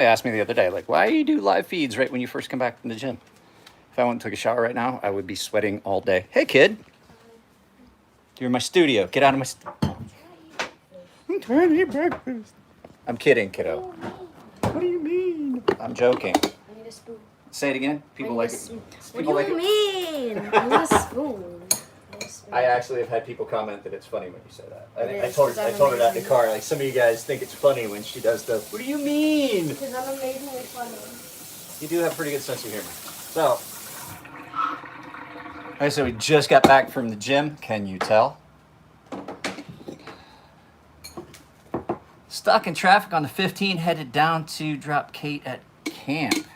They asked me the other day, like, why do you do live feeds right when you first come back from the gym? If I went and took a shower right now, I would be sweating all day. Hey, kid. You're in my studio. Get out of my I'm trying to eat breakfast. I'm kidding, kiddo. What do you mean? I'm joking. I need a spoon. Say it again. People like it. What do you mean? I need a spoon. I actually have had people comment that it's funny when you say that. I told her that in the car. Like, some of you guys think it's funny when she does the, what do you mean? Because I'm amazingly funny. You do have a pretty good sense of humor. So, okay, so we just got back from the gym. Can you tell? Stuck in traffic on the 15, headed down to drop Kate at camp.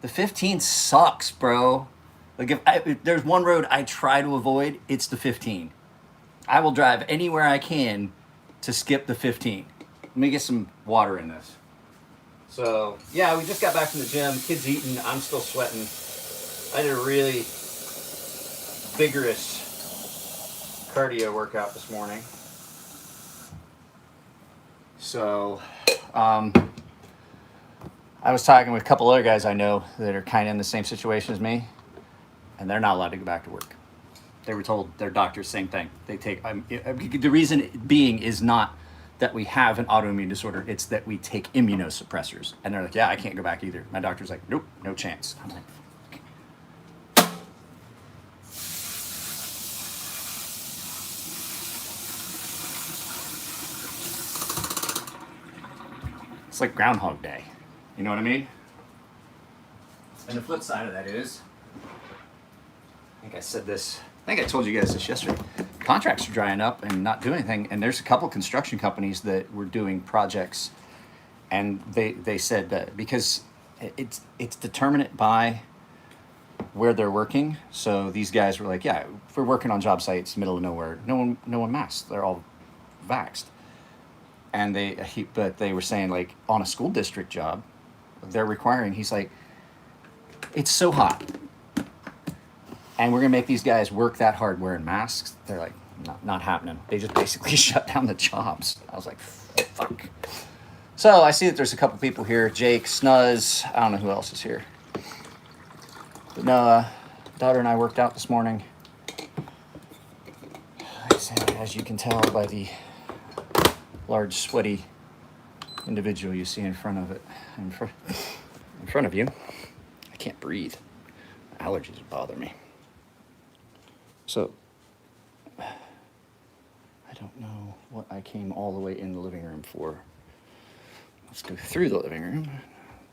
The 15 sucks, bro. Like, if there's one road I try to avoid, it's the 15. I will drive anywhere I can to skip the 15. Let me get some water in this. So, yeah, we just got back from the gym. Kids eating. I'm still sweating. I did a really vigorous cardio workout this morning. So, I was talking with a couple other guys I know that are kind of in the same situation as me, and they're not allowed to go back to work. They were told, their doctors, same thing. They take, the reason being is not that we have an autoimmune disorder, it's that we take immunosuppressors. And they're like, yeah, I can't go back either. My doctor's like, nope, no chance. I'm like, it's like Groundhog Day. You know what I mean? And the flip side of that is, I think I said this, I think I told you guys this yesterday. Contracts are drying up and not doing anything. And there's a couple construction companies that were doing projects, and they said that because it's determinate by where they're working. So these guys were like, yeah, if we're working on job sites, middle of nowhere, no one masked. They're all vaxxed. And but they were saying, like, on a school district job, they're requiring, he's like, it's so hot, and we're gonna make these guys work that hard wearing masks. They're like, not happening. They just basically shut down the jobs. I was like, fuck. So I see that there's a couple people here. Jake, Snuzz, I don't know who else is here. But no, daughter and I worked out this morning. As you can tell by the large, sweaty individual you see in front of it, in front of you. I can't breathe. Allergies bother me. So, I don't know what I came all the way in the living room for. Let's go through the living room,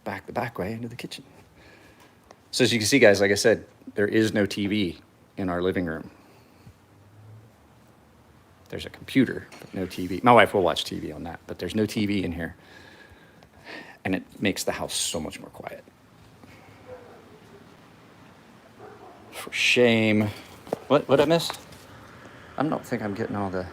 back the back way into the kitchen. So as you can see, guys, like I said, there is no TV in our living room. There's a computer, but no TV. My wife will watch TV on that, but there's no TV in here. And it makes the house so much more quiet. For shame. What I miss? I don't think I'm getting all the...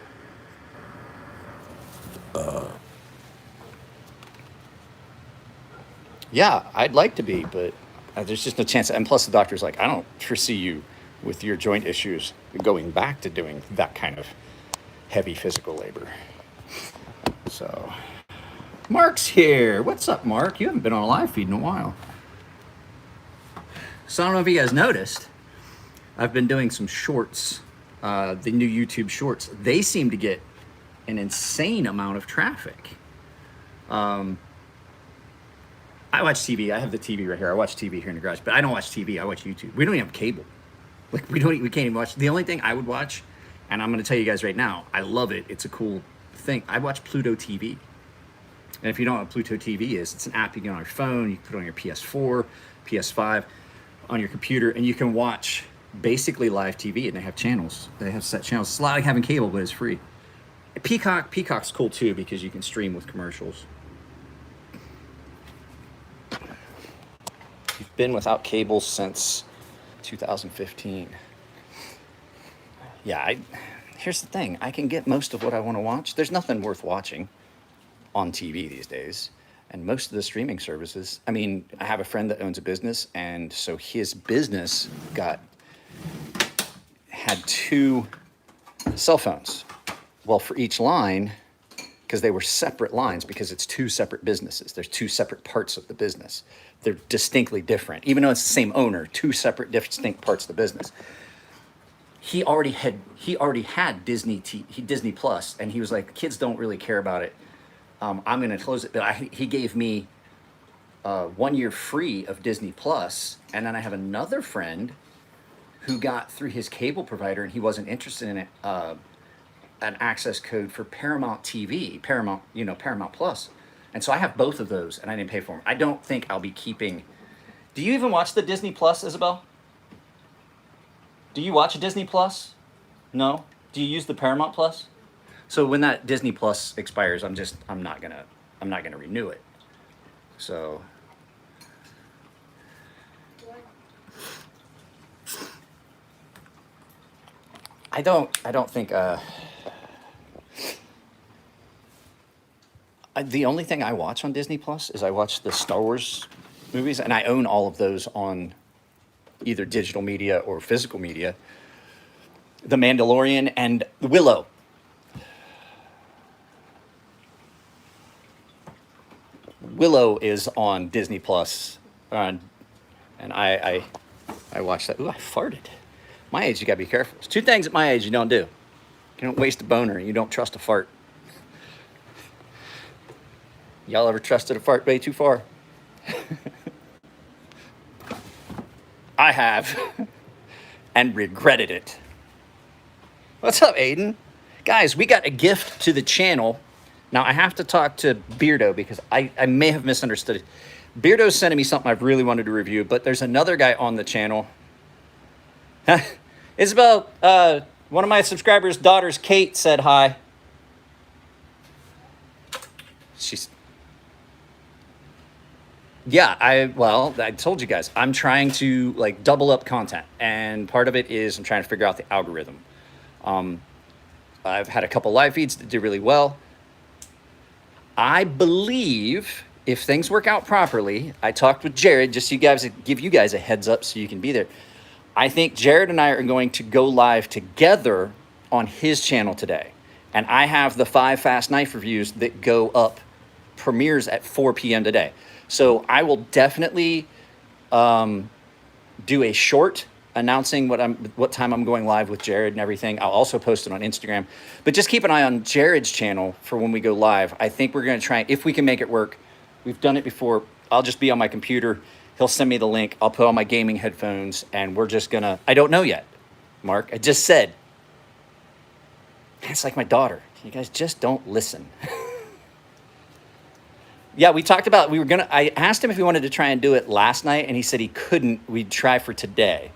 Yeah, I'd like to be, but there's just no chance. And plus the doctor's like, I don't foresee you with your joint issues going back to doing that kind of heavy physical labor. So, Mark's here. What's up, Mark? You haven't been on a live feed in a while. So I don't know if you guys noticed, I've been doing some shorts, the new YouTube shorts. They seem to get an insane amount of traffic. I watch TV. I have the TV right here. I watch TV here in the garage, but I don't watch TV. I watch YouTube. We don't even have cable. Like, we can't even watch. The only thing I would watch, and I'm going to tell you guys right now, I love it. It's a cool thing. I watch Pluto TV. And if you don't know what Pluto TV is, it's an app you get on your phone. You can put it on your PS4, PS5, on your computer, and you can watch basically live TV, and they have channels. They have set channels. It's a lot like having cable, but it's free. Peacock's cool too because you can stream with commercials. You've been without cable since 2015. Yeah, here's the thing. I can get most of what I want to watch. There's nothing worth watching on TV these days. And most of the streaming services, I mean, I have a friend that owns a business, and so his business had 2 cell phones. Well, for each line, because they were separate lines, because it's two separate businesses. There's two separate parts of the business. They're distinctly different, even though it's the same owner, two separate distinct parts of the business. He already had Disney Plus, and he was like, kids don't really care about it. I'm going to close it. But he gave me 1 year free of Disney Plus, and then I have another friend who got through his cable provider, and he wasn't interested in it, an access code for Paramount TV, Paramount Plus. And so I have both of those, and I didn't pay for them. I don't think I'll be keeping. Do you even watch the Disney Plus, Isabel? Do you watch Disney Plus? No? Do you use the Paramount Plus? So when that Disney Plus expires, I'm not gonna renew it. So I don't think the only thing I watch on Disney Plus is I watch the Star Wars movies, and I own all of those on either digital media or physical media. The Mandalorian and Willow. Willow is on Disney Plus, and I watched that. Ooh, I farted. My age, you gotta be careful. There's two things at my age you don't do. You don't waste a boner, and you don't trust a fart. Y'all ever trusted a fart way too far? I have, and regretted it. What's up, Aiden? Guys, we got a gift to the channel. Now, I have to talk to Beardo because I may have misunderstood it. Beardo's sending me something I've really wanted to review, but there's another guy on the channel. Isabel, one of my subscribers' daughters, Kate, said hi. Yeah, I told you guys, I'm trying to like double up content, and part of it is I'm trying to figure out the algorithm. I've had a couple live feeds that do really well. I believe if things work out properly, I talked with Jared, just so you guys, give you guys a heads up so you can be there. I think Jared and I are going to go live together on his channel today. And I have the 5 fast knife reviews that go up, premieres at 4 p.m. today. So I will definitely do a short announcing what time I'm going live with Jared and everything. I'll also post it on Instagram. But just keep an eye on Jared's channel for when we go live. I think we're going to try, if we can make it work. We've done it before. I'll just be on my computer. He'll send me the link. I'll put on my gaming headphones, and we're just going to, I don't know yet, Mark. I just said. It's like my daughter. You guys just don't listen. Yeah, we talked about, I asked him if he wanted to try and do it last night, and he said he couldn't. We'd try for today.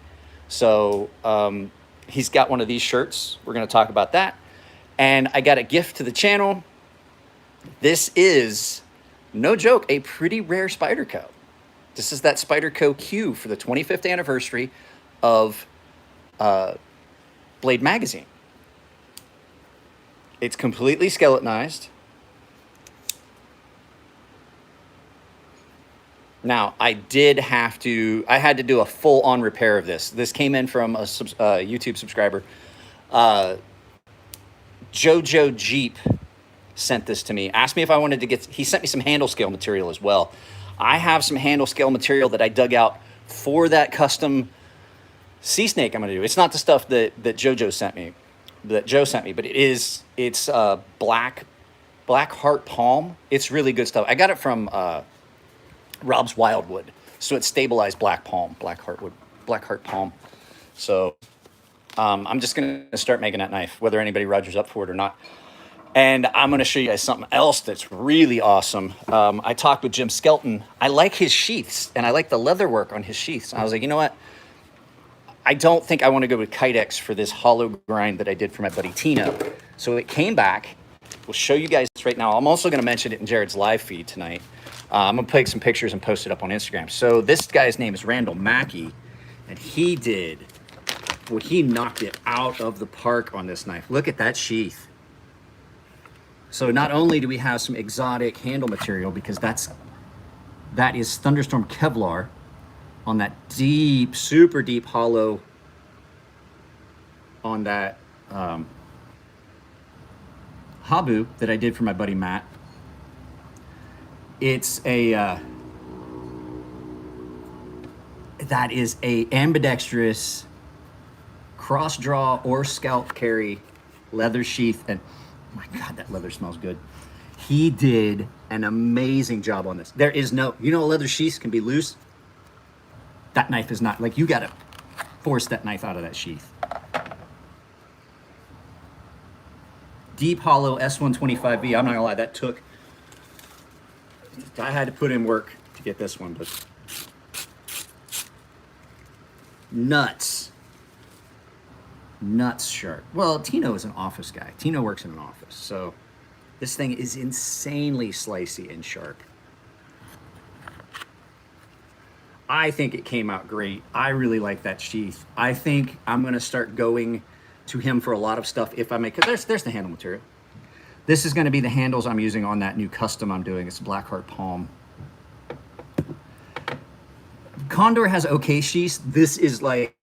So he's got one of these shirts. We're going to talk about that. And I got a gift to the channel. This is, no joke, a pretty rare Spyderco. This is that Spyderco Q for the 25th anniversary of Blade Magazine. It's completely skeletonized. Now, I had to do a full-on repair of this. This came in from a YouTube subscriber. Jojo Jeep sent this to me. Asked me if I wanted to he sent me some handle scale material as well. I have some handle scale material that I dug out for that custom sea snake I'm going to do. It's not the stuff that Jojo sent me, that Joe sent me, but it's black heart palm. It's really good stuff. I got it from Rob's Wildwood. So it's stabilized black heart palm. So I'm just going to start making that knife, whether anybody rogers up for it or not. And I'm going to show you guys something else that's really awesome. I talked with Jim Skelton. I like his sheaths, and I like the leather work on his sheaths. I was like, you know what? I don't think I want to go with Kydex for this hollow grind that I did for my buddy Tino. So it came back. We'll show you guys right now. I'm also going to mention it in Jared's live feed tonight. I'm going to take some pictures and post it up on Instagram. So this guy's name is Randall Mackey, and he knocked it out of the park on this knife. Look at that sheath. So not only do we have some exotic handle material, because that is Thunderstorm Kevlar on that deep, super deep hollow on that Habu that I did for my buddy Matt. It's a that is a ambidextrous cross draw or scalp carry leather sheath, and oh my God, that leather smells good. He did an amazing job on this. There is no, you know, leather sheaths can be loose. That knife is not, like, you gotta force that knife out of that sheath. Deep hollow S125V. I'm not gonna lie, that took, I had to put in work to get this one, but nuts sharp. Well, Tino is an office guy. Tino works in an office, so this thing is insanely slicey and sharp. I think it came out great. I really like that sheath. I think I'm gonna start going to him for a lot of stuff if I make, because there's the handle material. This is gonna be the handles I'm using on that new custom I'm doing. It's Blackheart Palm. Condor has okay sheaths. This is like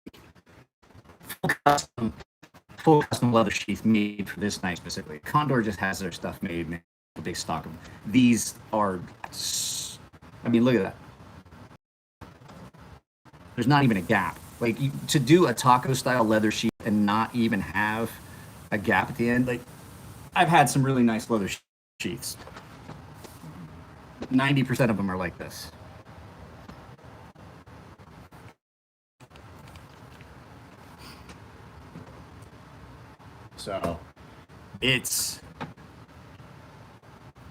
full custom leather sheath made for this knife specifically. Condor just has their stuff made a big stock of them. These are, I mean, look at that. There's not even a gap. Like, to do a taco style leather sheath and not even have a gap at the end, like, I've had some really nice leather sheaths. 90% of them are like this. So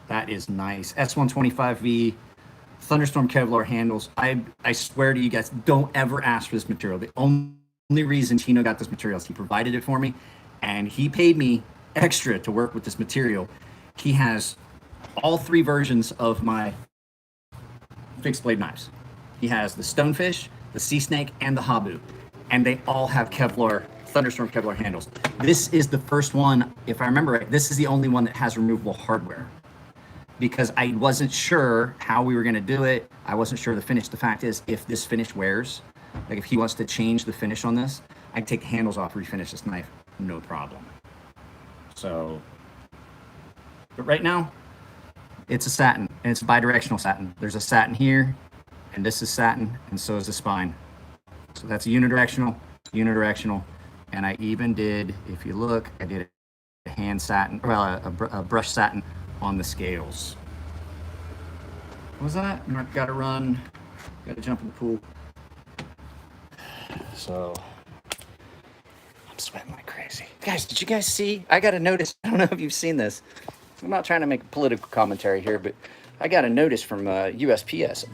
that is nice. S125V, Thunderstorm Kevlar handles. I swear to you guys, don't ever ask for this material. The only reason Tino got this material is he provided it for me, and he paid me extra to work with this material. He has all three versions of my fixed blade knives. He has the Stonefish, the Sea Snake, and the Habu, and they all have Kevlar, Thunderstorm Kevlar handles. This is the first one, if I remember right, this is the only one that has removable hardware, because I wasn't sure how we were gonna do it. I wasn't sure the finish. The fact is, if this finish wears, like if he wants to change the finish on this, I can take the handles off, refinish this knife, no problem. So, but right now, it's a satin, and it's a bidirectional satin. There's a satin here, and this is satin, and so is the spine. So that's unidirectional, and I even did, if you look, I did a hand satin, well, a brush satin on the scales. What was that? Gotta run, gotta jump in the pool. So, I'm sweating like crazy. Guys, did you guys see? I got a notice. I don't know if you've seen this. I'm not trying to make a political commentary here, but I got a notice from USPS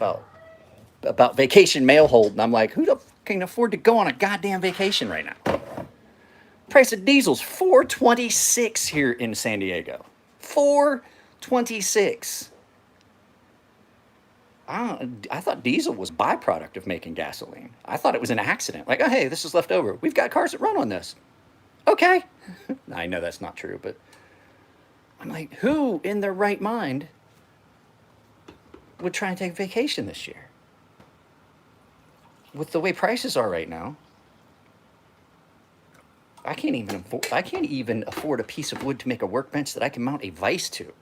about vacation mail hold, and I'm like, who the f can afford to go on a goddamn vacation right now? Price of diesel's $4.26 here in San Diego. $4.26. I thought diesel was byproduct of making gasoline. I thought it was an accident. Like, oh, hey, this is left over. We've got cars that run on this. Okay. I know that's not true, but I'm like, who in their right mind would try and take vacation this year? With the way prices are right now, I can't even afford a piece of wood to make a workbench that I can mount a vise to.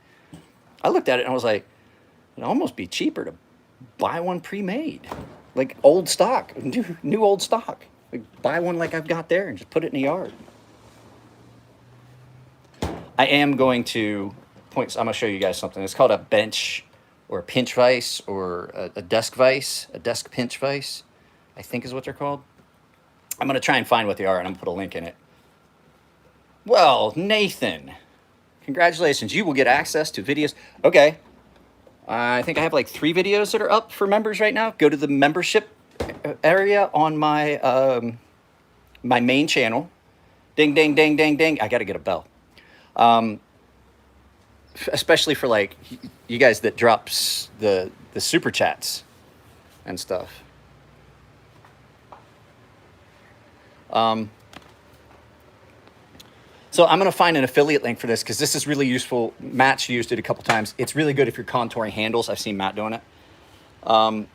I looked at it and I was like, it'd almost be cheaper to buy one pre-made, like old stock, new old stock. Like, buy one like I've got there and just put it in the yard. I am going to I'm gonna show you guys something. It's called a bench or a pinch vise or a desk vise, a desk pinch vise, I think is what they're called. I'm gonna try and find what they are, and I'm gonna put a link in it. Well, Nathan, congratulations. You will get access to videos. Okay. I think I have like 3 videos that are up for members right now. Go to the membership area on my my main channel. Ding, ding, ding, ding, ding. I got to get a bell. Especially for like you guys that drops the super chats and stuff. So I'm going to find an affiliate link for this because this is really useful. Matt's used it a couple times. It's really good if you're contouring handles. I've seen Matt doing it.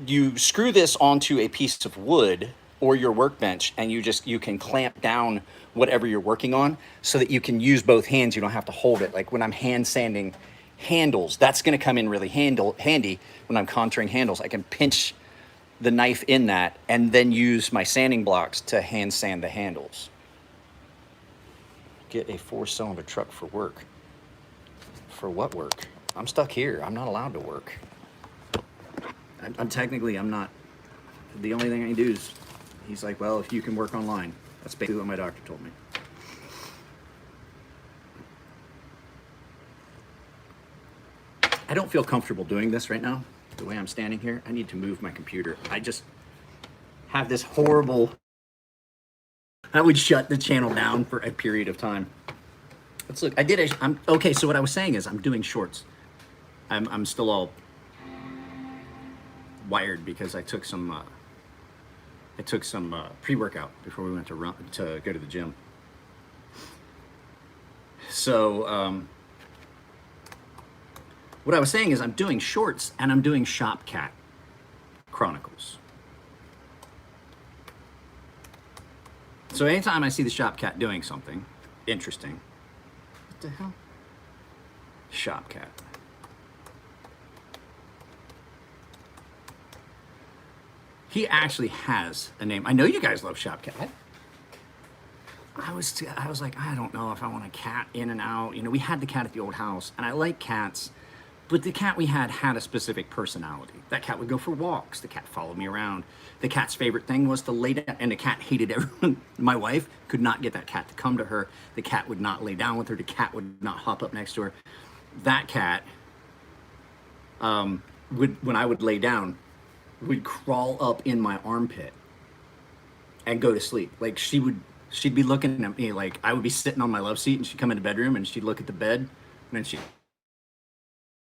You screw this onto a piece of wood or your workbench, and you can clamp down whatever you're working on so that you can use both hands. You don't have to hold it. Like when I'm hand sanding handles, that's going to come in really handy when I'm contouring handles. I can pinch the knife in that and then use my sanding blocks to hand sand the handles. Get a 4-cylinder truck for work. For what work? I'm stuck here. I'm not allowed to work. I'm not. The only thing I can do is, he's like, well, if you can work online. That's basically what my doctor told me. I don't feel comfortable doing this right now, the way I'm standing here. I need to move my computer. I just have this horrible, I would shut the channel down for a period of time. Let's look. Okay, so what I was saying is I'm doing shorts. I'm still all wired because I took some pre-workout before we went to go to the gym. So what I was saying is I'm doing shorts and I'm doing Shop Cat Chronicles. So anytime I see the Shop Cat doing something interesting, what the hell? Shop Cat. He actually has a name. I know you guys love Shop Cat. I was like, I don't know if I want a cat in and out. You know, we had the cat at the old house, and I like cats, but the cat we had a specific personality. That cat would go for walks. The cat followed me around. The cat's favorite thing was to lay down, and the cat hated everyone. My wife could not get that cat to come to her. The cat would not lay down with her. The cat would not hop up next to her. That cat, when I would lay down, would crawl up in my armpit and go to sleep. Like she'd be looking at me, like I would be sitting on my love seat and she'd come in the bedroom and she'd look at the bed and then she'd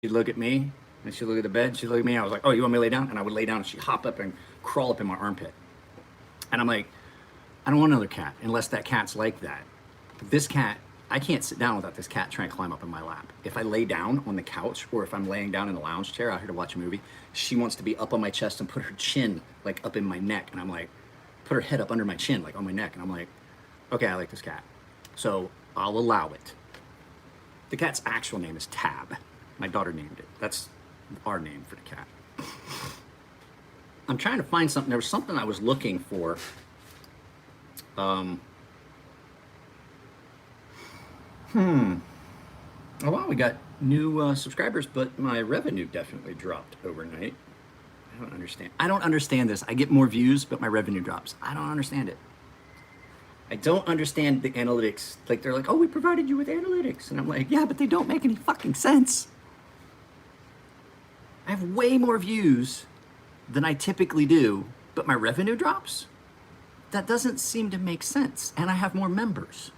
look at me and she'd look at the bed, she'd look at me. I was like, oh, you want me to lay down? And I would lay down and she'd hop up and crawl up in my armpit. And I'm like, I don't want another cat unless that cat's like that. This cat, I can't sit down without this cat trying to climb up in my lap. If I lay down on the couch or if I'm laying down in the lounge chair out here to watch a movie, she wants to be up on my chest and put her chin like up in my neck. And I'm like, put her head up under my chin, like on my neck. And I'm like, okay, I like this cat. So I'll allow it. The cat's actual name is Tab. My daughter named it. That's our name for the cat. I'm trying to find something. There was something I was looking for. Oh, wow, we got new subscribers, but my revenue definitely dropped overnight. I don't understand. I don't understand this. I get more views, but my revenue drops. I don't understand it. I don't understand the analytics. Like, they're like, oh, we provided you with analytics. And I'm like, yeah, but they don't make any fucking sense. I have way more views than I typically do, but my revenue drops? That doesn't seem to make sense. And I have more members.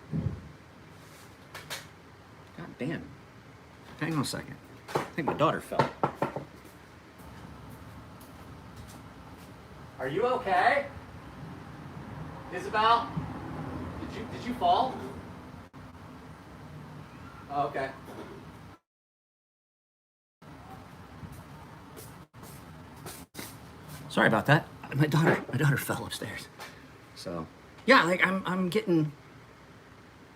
God damn. Hang on a second. I think my daughter fell. Are you okay? Isabel? Did you fall? Oh, okay. Sorry about that. My daughter fell upstairs. So, yeah, like I'm getting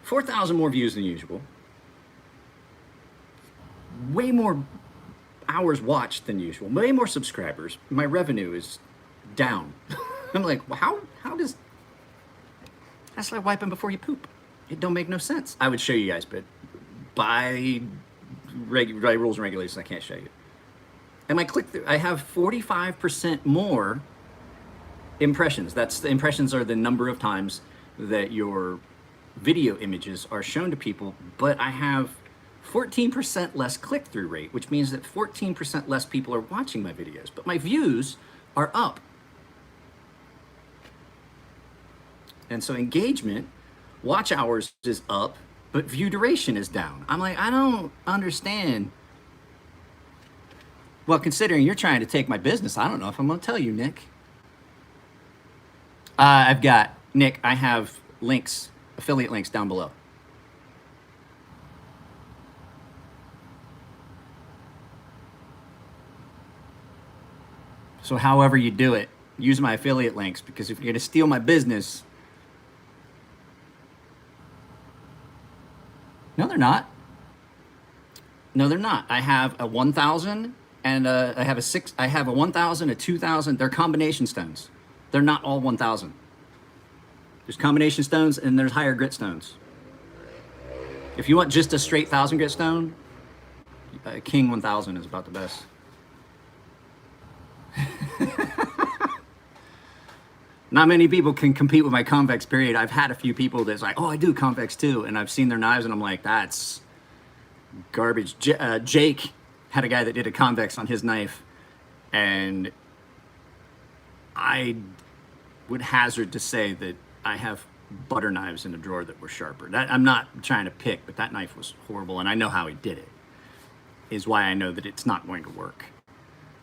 4,000 more views than usual. Way more hours watched than usual. Way more subscribers. My revenue is down. I'm like, well, how does... That's like wiping before you poop. It don't make no sense. I would show you guys, but by rules and regulations, I can't show you. And my click-through, I have 45% more impressions. The impressions are the number of times that your video images are shown to people, but I have 14% less click-through rate, which means that 14% less people are watching my videos, but my views are up. And so engagement, watch hours is up, but view duration is down. I'm like, I don't understand. Well, considering you're trying to take my business, I don't know if I'm gonna tell you, Nick. Nick, I have links, affiliate links down below. So however you do it, use my affiliate links, because if you're gonna steal my business, no, they're not. No, they're not. I have a 1,000 and I have a 6. I have a 1,000, a 2,000. They're combination stones. They're not all 1,000. There's combination stones and there's higher grit stones. If you want just a straight 1,000 grit stone, King 1000 is about the best. Not many people can compete with my convex, period. I've had a few people that's like, oh, I do convex too. And I've seen their knives and I'm like, that's garbage. Jake had a guy that did a convex on his knife, and I would hazard to say that I have butter knives in the drawer that were sharper. That, I'm not trying to pick, but that knife was horrible, and I know how he did it, is why I know that it's not going to work.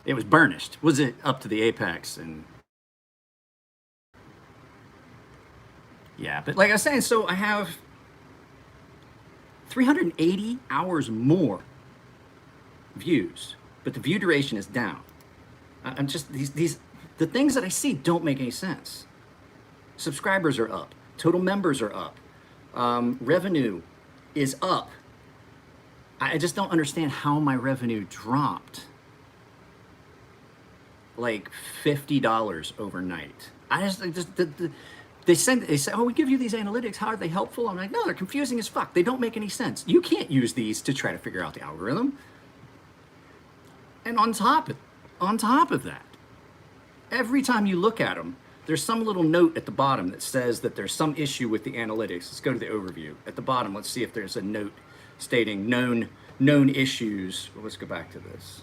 It was burnished. Was it up to the apex? And yeah, but like I was saying, so I have 380 hours more views, but the view duration is down. I'm just, the things that I see don't make any sense. Subscribers are up. Total members are up. Revenue is up. I just don't understand how my revenue dropped like $50 overnight. They say, oh, we give you these analytics. How are they helpful? I'm like, no, they're confusing as fuck. They don't make any sense. You can't use these to try to figure out the algorithm. And on top of that, every time you look at them, there's some little note at the bottom that says that there's some issue with the analytics. Let's go to the overview. At the bottom, let's see if there's a note stating known issues. Well, let's go back to this.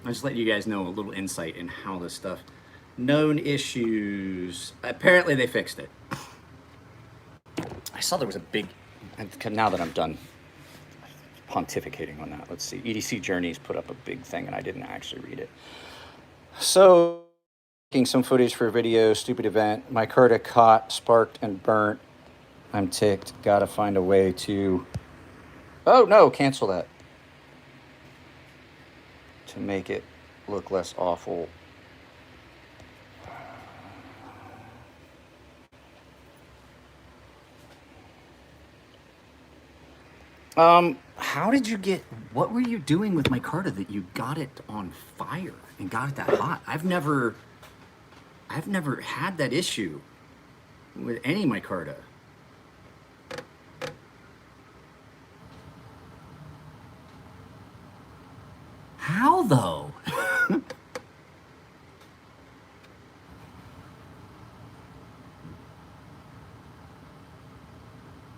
I'll just let you guys know a little insight in how this stuff. Known issues. Apparently they fixed it. I saw there was a big, now that I'm done pontificating on that, let's see. EDC Journeys put up a big thing and I didn't actually read it. So, taking some footage for a video, stupid event. My Micarta caught, sparked, and burnt. I'm ticked. Gotta find a way to, oh no, cancel that. To make it look less awful. How did you get, what were you doing with my Micarta that you got it on fire and got it that hot? I've never had that issue with any Micarta. How though?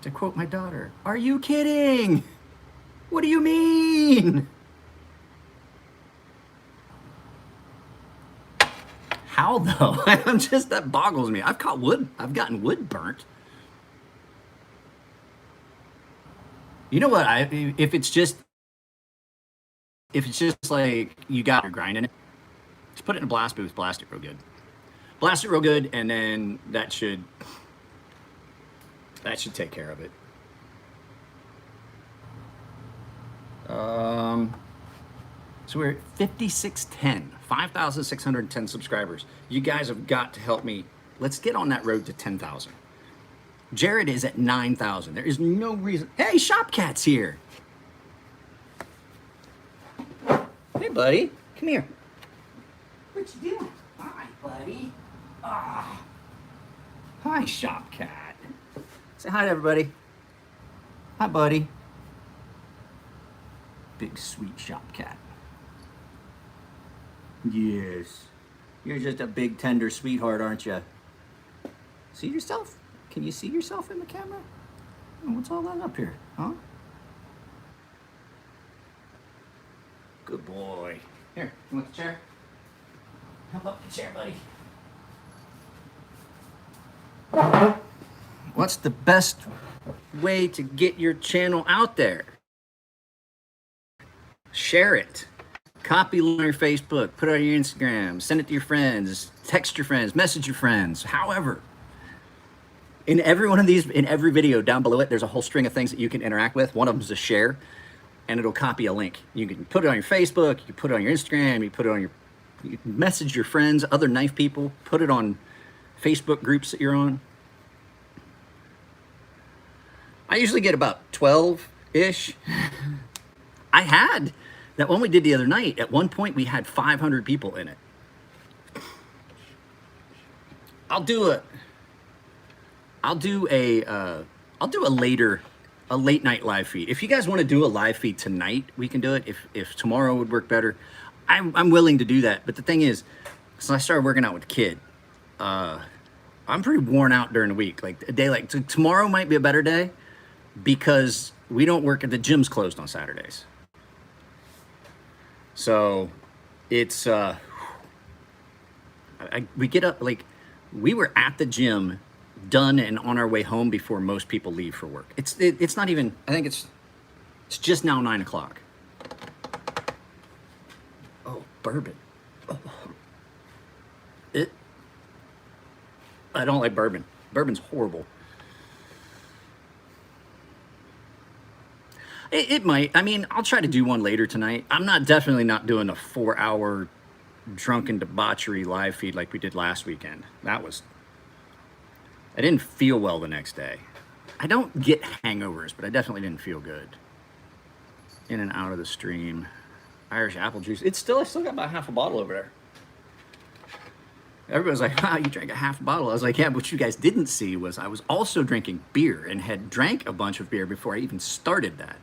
To quote my daughter, are you kidding? What do you mean? How though? I'm just, that boggles me. I've caught wood. I've gotten wood burnt. You know what? If it's just like you got your grinding it, just put it in a blast booth, blast it real good. Blast it real good, and then that should take care of it. So we're at 5610, 5,610 subscribers. You guys have got to help me. Let's get on that road to 10,000. Jared is at 9,000. There is no reason. Hey, Shopcat's here. Hey, buddy. Come here. What you doing? Hi, buddy. Ah. Hi, Shopcat. Say hi to everybody. Hi, buddy. Big, sweet Shopcat. Yes. You're just a big, tender sweetheart, aren't you? See yourself? Can you see yourself in the camera? Oh, what's all that up here, huh? Good boy. Here, you want the chair? Help up the chair, buddy. What's the best way to get your channel out there? Share it. Copy it on your Facebook, put it on your Instagram, send it to your friends, text your friends, message your friends, however. In every one of these, in every video down below it, there's a whole string of things that you can interact with. One of them is a share, and it'll copy a link. You can put it on your Facebook, you can put it on your Instagram, you put it on your You message your friends, other knife people, put it on Facebook groups that you're on. I usually get about 12-ish. I had that one we did the other night. At one point, we had 500 people in it. I'll do a late night live feed. If you guys want to do a live feed tonight, we can do it. If tomorrow would work better, I'm willing to do that. But the thing is, since I started working out with the kid, I'm pretty worn out during the week. Like a day like tomorrow might be a better day because we don't work at the gym's closed on Saturdays. So it's we get up like we were at the gym, done and on our way home before most people leave for work. It's not even. I think it's just now 9 o'clock. Oh, bourbon. Oh. I don't like bourbon. Bourbon's horrible. It might. I mean, I'll try to do one later tonight. I'm definitely not doing a 4-hour drunken debauchery live feed like we did last weekend. I didn't feel well the next day. I don't get hangovers, but I definitely didn't feel good. In and out of the stream. Irish apple juice. I still got about half a bottle over there. Everybody was like, wow, you drank a half a bottle. I was like, yeah, but what you guys didn't see was I was also drinking beer and had drank a bunch of beer before I even started that.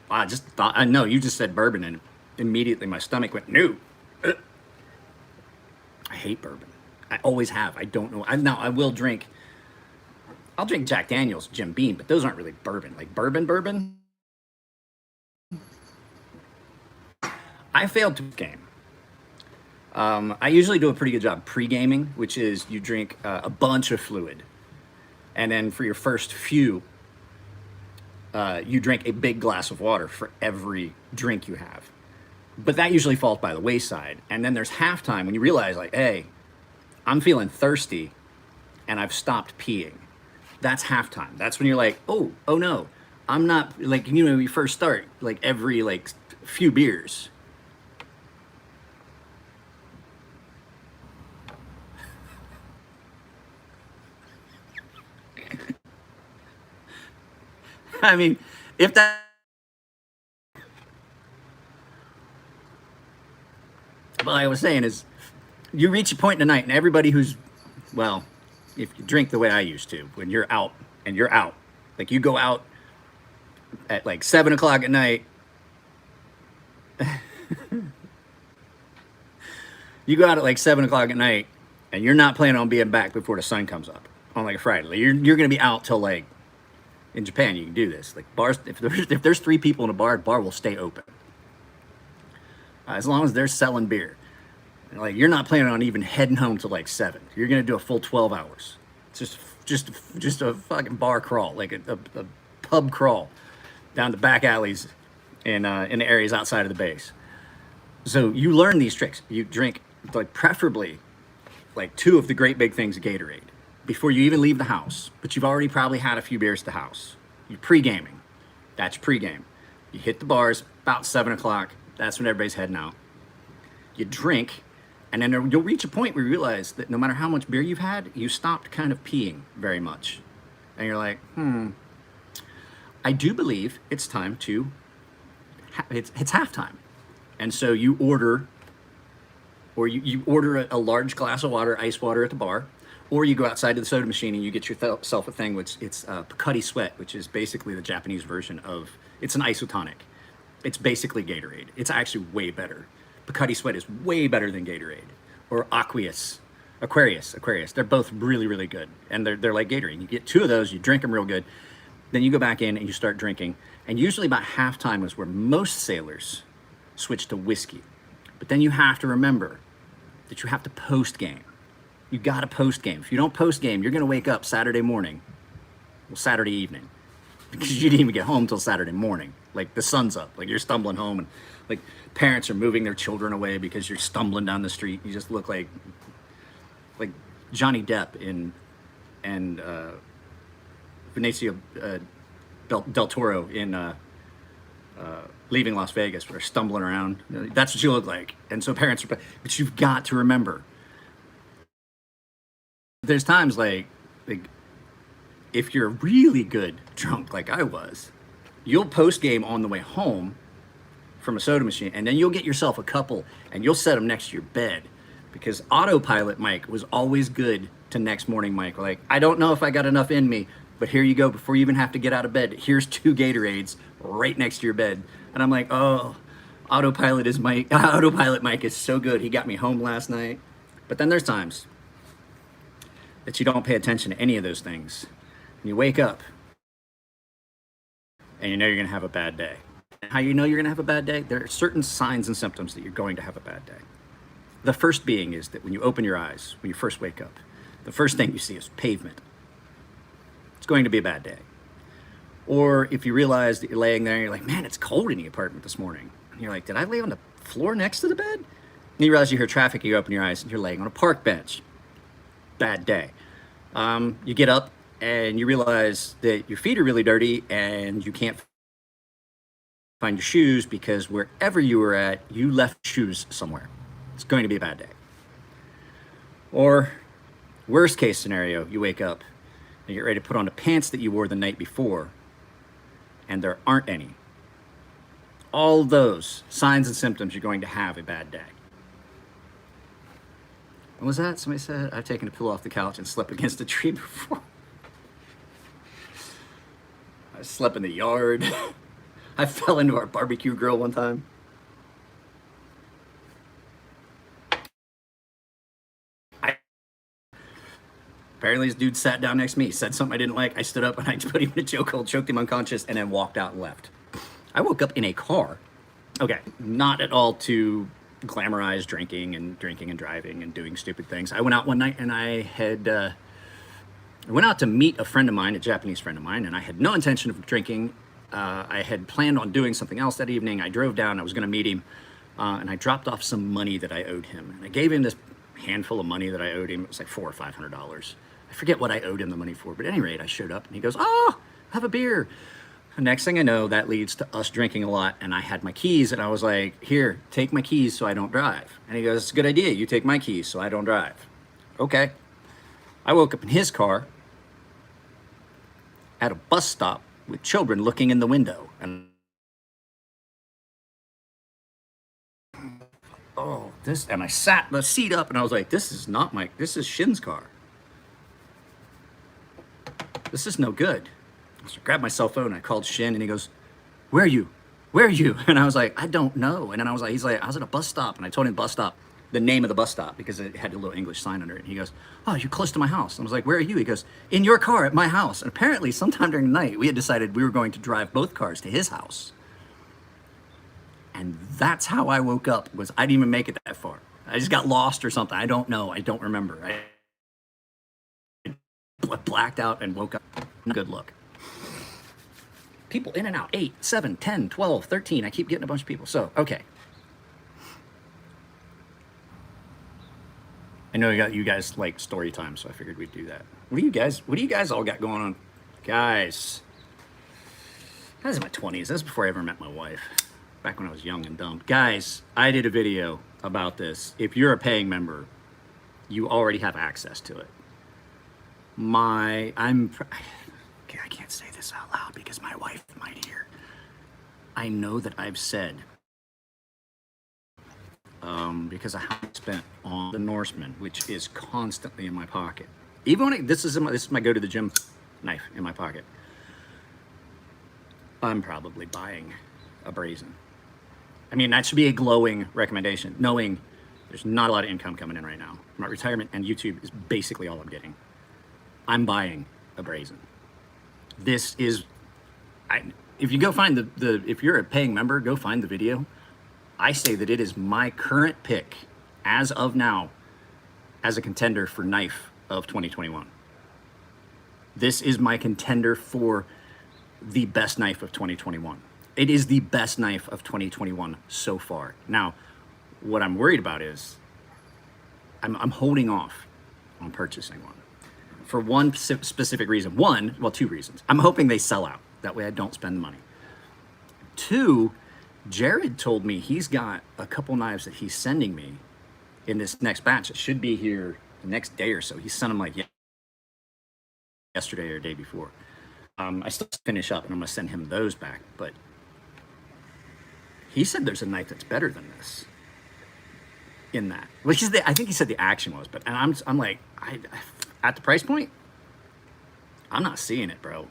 I just thought, I know, you just said bourbon and immediately my stomach went, no. I hate bourbon. I always have. I don't know. I will drink. I'll drink Jack Daniel's, Jim Beam, but those aren't really bourbon. Like bourbon. I failed to game. I usually do a pretty good job pre-gaming, which is you drink a bunch of fluid. And then for your first few, you drink a big glass of water for every drink you have. But that usually falls by the wayside. And then there's halftime when you realize, like, hey, I'm feeling thirsty and I've stopped peeing. That's halftime. That's when you're like, oh no, I'm not, like, you know, when you first start, like every like few beers. I mean, if that, what I was saying is, you reach a point in the night, and everybody who's, well, if you drink the way I used to, when you're out, and you're out, like you go out at like 7 o'clock at night, you go out at like 7 o'clock at night, and you're not planning on being back before the sun comes up on like a Friday. Like you're going to be out till like, in Japan, you can do this. Like bars, if there's 3 people in a bar will stay open. As long as they're selling beer. Like you're not planning on even heading home till like 7. You're gonna do a full 12 hours. It's just a fucking bar crawl, like a pub crawl down the back alleys in the areas outside of the base. So you learn these tricks. You drink like preferably like 2 of the great big things of Gatorade before you even leave the house, but you've already probably had a few beers at the house. You're pre-gaming. That's your pre-game. You hit the bars about 7 o'clock. That's when everybody's heading out. You drink, and then you'll reach a point where you realize that no matter how much beer you've had, you stopped kind of peeing very much. And you're like, I do believe it's time to, it's halftime. And so you order, or you order a large glass of water, ice water at the bar, or you go outside to the soda machine and you get yourself a thing, which it's Picuddy Sweat, which is basically the Japanese version of, it's an isotonic. It's basically Gatorade. It's actually way better. Picuddy Sweat is way better than Gatorade. Or Aquarius. They're both really, really good. And they're like Gatorade. You get 2 of those, you drink them real good. Then you go back in and you start drinking. And usually about halftime is where most sailors switch to whiskey. But then you have to remember that you have to post-game. You got to post-game. If you don't post-game, you're going to wake up Saturday morning. Well, Saturday evening. Because you didn't even get home till Saturday morning. Like the sun's up. Like you're stumbling home and like parents are moving their children away because you're stumbling down the street. You just look like Johnny Depp and Benicio del Toro in leaving Las Vegas, we're stumbling around. That's what you look like. And so parents are, but you've got to remember, there's times like if you're really good drunk like I was, you'll post game on the way home from a soda machine, and then you'll get yourself a couple and you'll set them next to your bed, because autopilot Mike was always good to next morning Mike. Like, I don't know if I got enough in me, but here you go. Before you even have to get out of bed, here's 2 Gatorades right next to your bed. And I'm like, oh, autopilot Mike is so good. He got me home last night. But then there's times that you don't pay attention to any of those things. And you wake up and you know you're gonna have a bad day. And how you know you're gonna have a bad day? There are certain signs and symptoms that you're going to have a bad day. The first being is that when you open your eyes, when you first wake up, the first thing you see is pavement. It's going to be a bad day. Or if you realize that you're laying there and you're like, man, it's cold in the apartment this morning. And you're like, did I lay on the floor next to the bed? And you realize you hear traffic, you open your eyes and you're laying on a park bench. Bad day. You get up and you realize that your feet are really dirty and you can't find your shoes because wherever you were at, you left shoes somewhere. It's going to be a bad day. Or worst case scenario, you wake up and you get ready to put on the pants that you wore the night before, and there aren't any. All those signs and symptoms, you're going to have a bad day. What was that? Somebody said, I've taken a pillow off the couch and slept against a tree before. I slept in the yard. I fell into our barbecue grill one time. Apparently this dude sat down next to me, said something I didn't like. I stood up and I put him in a chokehold, choked him unconscious, and then walked out and left. I woke up in a car. Okay, not at all to glamorize drinking and driving and doing stupid things. I went out one night and I went out to meet a friend of mine, a Japanese friend of mine, and I had no intention of drinking. I had planned on doing something else that evening. I drove down, I was gonna meet him, and I dropped off some money that I owed him. And I gave him this handful of money that I owed him. It was like $400 or $500. I forget what I owed him the money for, but at any rate, I showed up and he goes, oh, have a beer. The next thing I know, that leads to us drinking a lot, and I had my keys, and I was like, here, take my keys so I don't drive. And he goes, it's a good idea. You take my keys so I don't drive. Okay. I woke up in his car at a bus stop with children looking in the window. And and I sat the seat up and I was like, this is Shin's car. This is no good. So I grabbed my cell phone and I called Shin and he goes, where are you? Where are you? And I was like, I don't know. And then he's like, I was at a bus stop. And I told him bus stop, the name of the bus stop, because it had a little English sign under it. And he goes, oh, you're close to my house. And I was like, where are you? He goes, in your car at my house. And apparently sometime during the night, we had decided we were going to drive both cars to his house. And that's how I woke up, was I didn't even make it that far. I just got lost or something. I don't know. I don't remember. I blacked out and woke up. Good look. People in and out, 8, 7, 10, 12, 13. I keep getting a bunch of people. So, okay. I know you guys like story time, so I figured we'd do that. What do you guys all got going on? Guys, I was in my 20s. This was before I ever met my wife. Back when I was young and dumb. Guys, I did a video about this. If you're a paying member, you already have access to it. I can't say this out loud because my wife might hear. I know that I've said, because I haven't spent on the Norseman, which is constantly in my pocket. Even when this is my go to the gym knife in my pocket. I'm probably buying a Brazen. I mean, that should be a glowing recommendation, knowing there's not a lot of income coming in right now. My retirement and YouTube is basically all I'm getting. I'm buying a Brazen. This is, if you go find if you're a paying member, go find the video. I say that it is my current pick as of now as a contender for knife of 2021. This is my contender for the best knife of 2021. It is the best knife of 2021 so far. Now, what I'm worried about is I'm holding off on purchasing one for one specific reason. Two reasons. I'm hoping they sell out. That way I don't spend the money. 2, Jared told me he's got a couple knives that he's sending me in this next batch. It should be here the next day or so. He sent them like yesterday or the day before. I still finish up and I'm gonna send him those back, but he said there's a knife that's better than this in that. Which is I think he said the action was, but and I'm like, at the price point, I'm not seeing it, bro.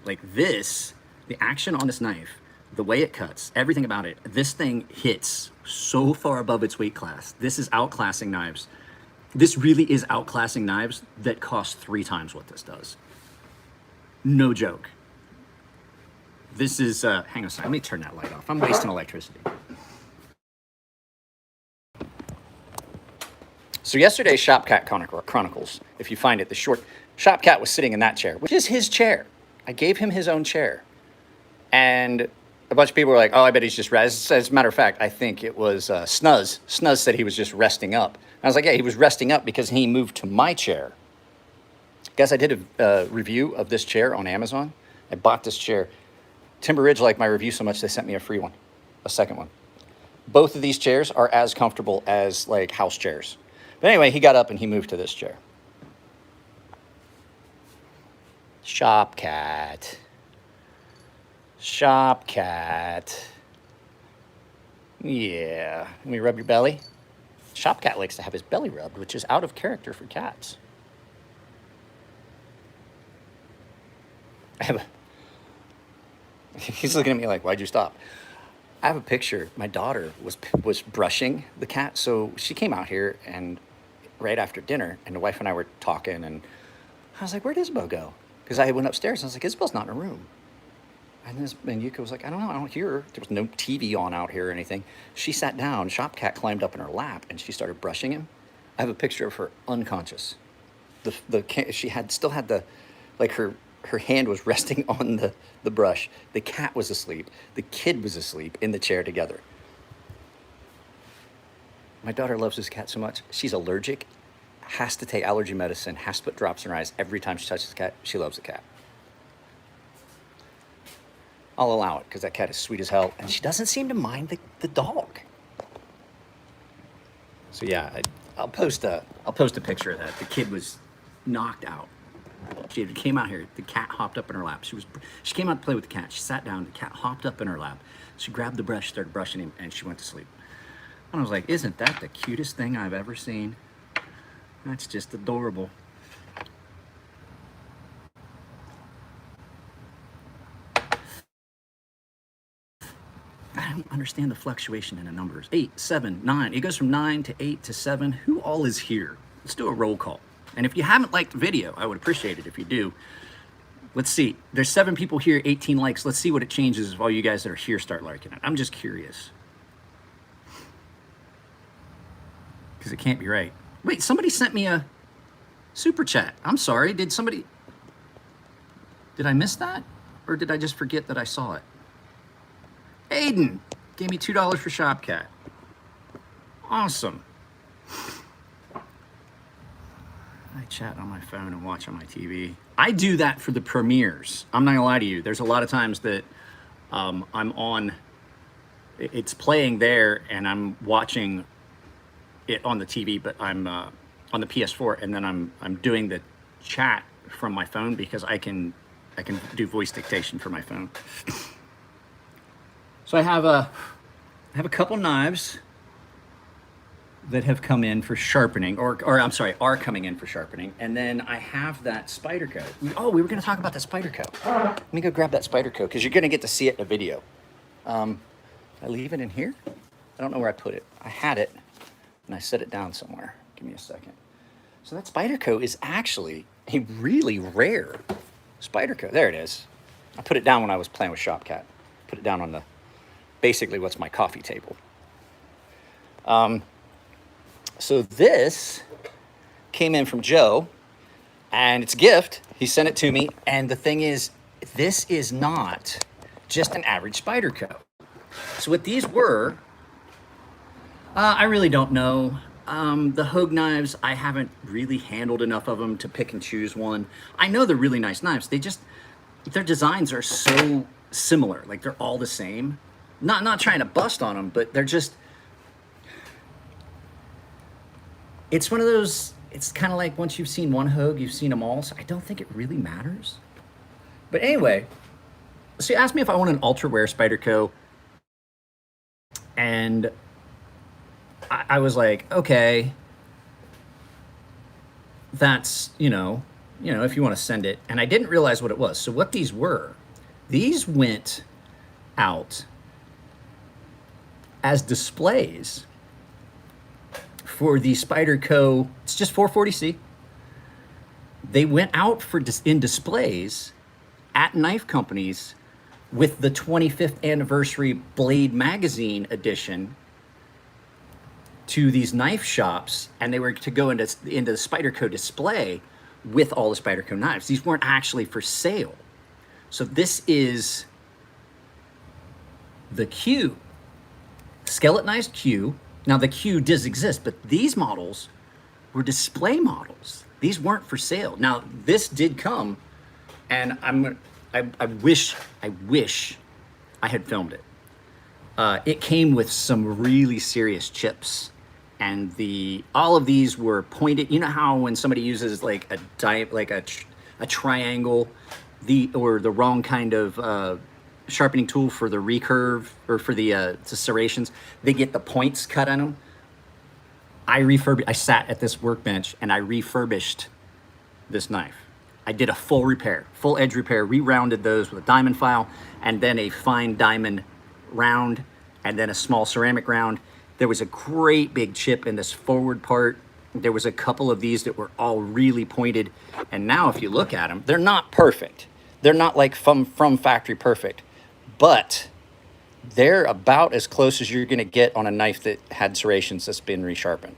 Like this, the action on this knife, the way it cuts, everything about it, this thing hits so far above its weight class. This is outclassing knives. This really is outclassing knives that cost 3 times what this does. No joke. This is, hang on a second, let me turn that light off. I'm wasting electricity. So yesterday's Shopcat Chronicles, if you find it, the short, Shopcat was sitting in that chair, which is his chair. I gave him his own chair. And a bunch of people were like, oh, I bet he's just resting. As a matter of fact, I think it was Snuzz. Snuzz said he was just resting up. And I was like, yeah, he was resting up because he moved to my chair. Guys, I did a review of this chair on Amazon. I bought this chair. Timber Ridge liked my review so much they sent me a free one, a second one. Both of these chairs are as comfortable as like house chairs. But anyway, he got up and he moved to this chair. Shopcat. Shopcat. Yeah. Let me rub your belly. Shopcat likes to have his belly rubbed, which is out of character for cats. He's looking at me like, why'd you stop? I have a picture. My daughter was brushing the cat. So she came out here and right after dinner, and the wife and I were talking, and I was like, where'd Isabel go? Because I went upstairs and I was like, Isabel's not in her room. And Yuka was like, I don't know, I don't hear her. There was no TV on out here or anything. She sat down, Shopcat climbed up in her lap, and she started brushing him. I have a picture of her unconscious. She still had the, like her hand was resting on the brush. The cat was asleep. The kid was asleep in the chair together. My daughter loves this cat so much. She's allergic, has to take allergy medicine, has to put drops in her eyes every time she touches the cat. She loves the cat. I'll allow it because that cat is sweet as hell, and she doesn't seem to mind the dog. So yeah, I'll post a picture of that. The kid was knocked out. She came out here. The cat hopped up in her lap. She came out to play with the cat. She sat down. The cat hopped up in her lap. She grabbed the brush, started brushing him, and she went to sleep. And I was like, isn't that the cutest thing I've ever seen? That's just adorable. I don't understand the fluctuation in the numbers. 8, 7, 9. It goes from 9 to 8 to 7. Who all is here? Let's do a roll call. And if you haven't liked the video, I would appreciate it if you do. Let's see. There's 7 people here, 18 likes. Let's see what it changes if all you guys that are here start liking it. I'm just curious. Because it can't be right. Wait, somebody sent me a super chat. I'm sorry. Did I miss that? Or did I just forget that I saw it? Aiden gave me $2 for Shopcat. Awesome. I chat on my phone and watch on my TV. I do that for the premieres. I'm not gonna lie to you. There's a lot of times that I'm on, it's playing there and I'm watching it on the TV, but I'm on the PS4, and then I'm doing the chat from my phone because I can do voice dictation for my phone. So I have a couple knives that have come in for sharpening, or I'm sorry, are coming in for sharpening, and then I have that Spyderco. Oh, we were going to talk about that Spyderco. Let me go grab that Spyderco because you're going to get to see it in a video. I leave it in here. I don't know where I put it. I had it. And I set it down somewhere. Give me a second. So that Spyderco is actually a really rare Spyderco. There it is. I put it down when I was playing with Shopcat. Put it down on basically what's my coffee table. So this came in from Joe, and it's a gift. He sent it to me, and the thing is, this is not just an average Spyderco. So what these were, I really don't know. The Hogue knives, I haven't really handled enough of them to pick and choose one. I know they're really nice knives. Their designs are so similar. Like, they're all the same. not trying to bust on them, but they're just, it's one of those, it's kind of like once you've seen one Hogue, you've seen them all. So I don't think it really matters. But anyway, so you asked me if I want an ultra rare Spyderco, and I was like, okay, that's, you know, if you want to send it. And I didn't realize what it was. So what these were, these went out as displays for the Spyderco. It's just 440C. They went out for in displays at knife companies with the 25th anniversary Blade magazine edition to these knife shops, and they were to go into the Spyderco display with all the Spyderco knives. These weren't actually for sale. So this is the Q, skeletonized Q. Now the Q does exist, but these models were display models. These weren't for sale. Now this did come, and I wish I had filmed it. It came with some really serious chips, and all of these were pointed. You know how when somebody uses like a triangle, or the wrong kind of sharpening tool for the recurve or for the serrations, they get the points cut on them. I sat at this workbench and I refurbished this knife. I did a full repair, full edge repair, re-rounded those with a diamond file, and then a fine diamond round, and then a small ceramic round. There was a great big chip in this forward part. There was a couple of these that were all really pointed. And now if you look at them, they're not perfect. They're not like from factory perfect, but they're about as close as you're gonna get on a knife that had serrations that's been resharpened.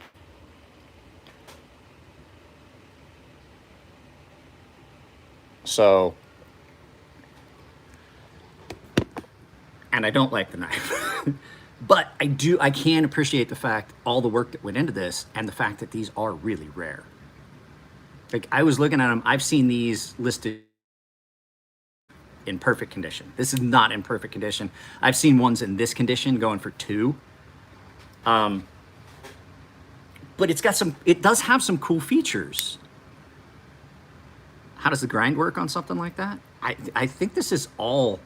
So, and I don't like the knife, but I can appreciate the fact, all the work that went into this, and the fact that these are really rare. Like, I was looking at them, I've seen these listed in perfect condition. This is not in perfect condition. I've seen ones in this condition going for $2. But it does have some cool features. How does the grind work on something like that? I think this is all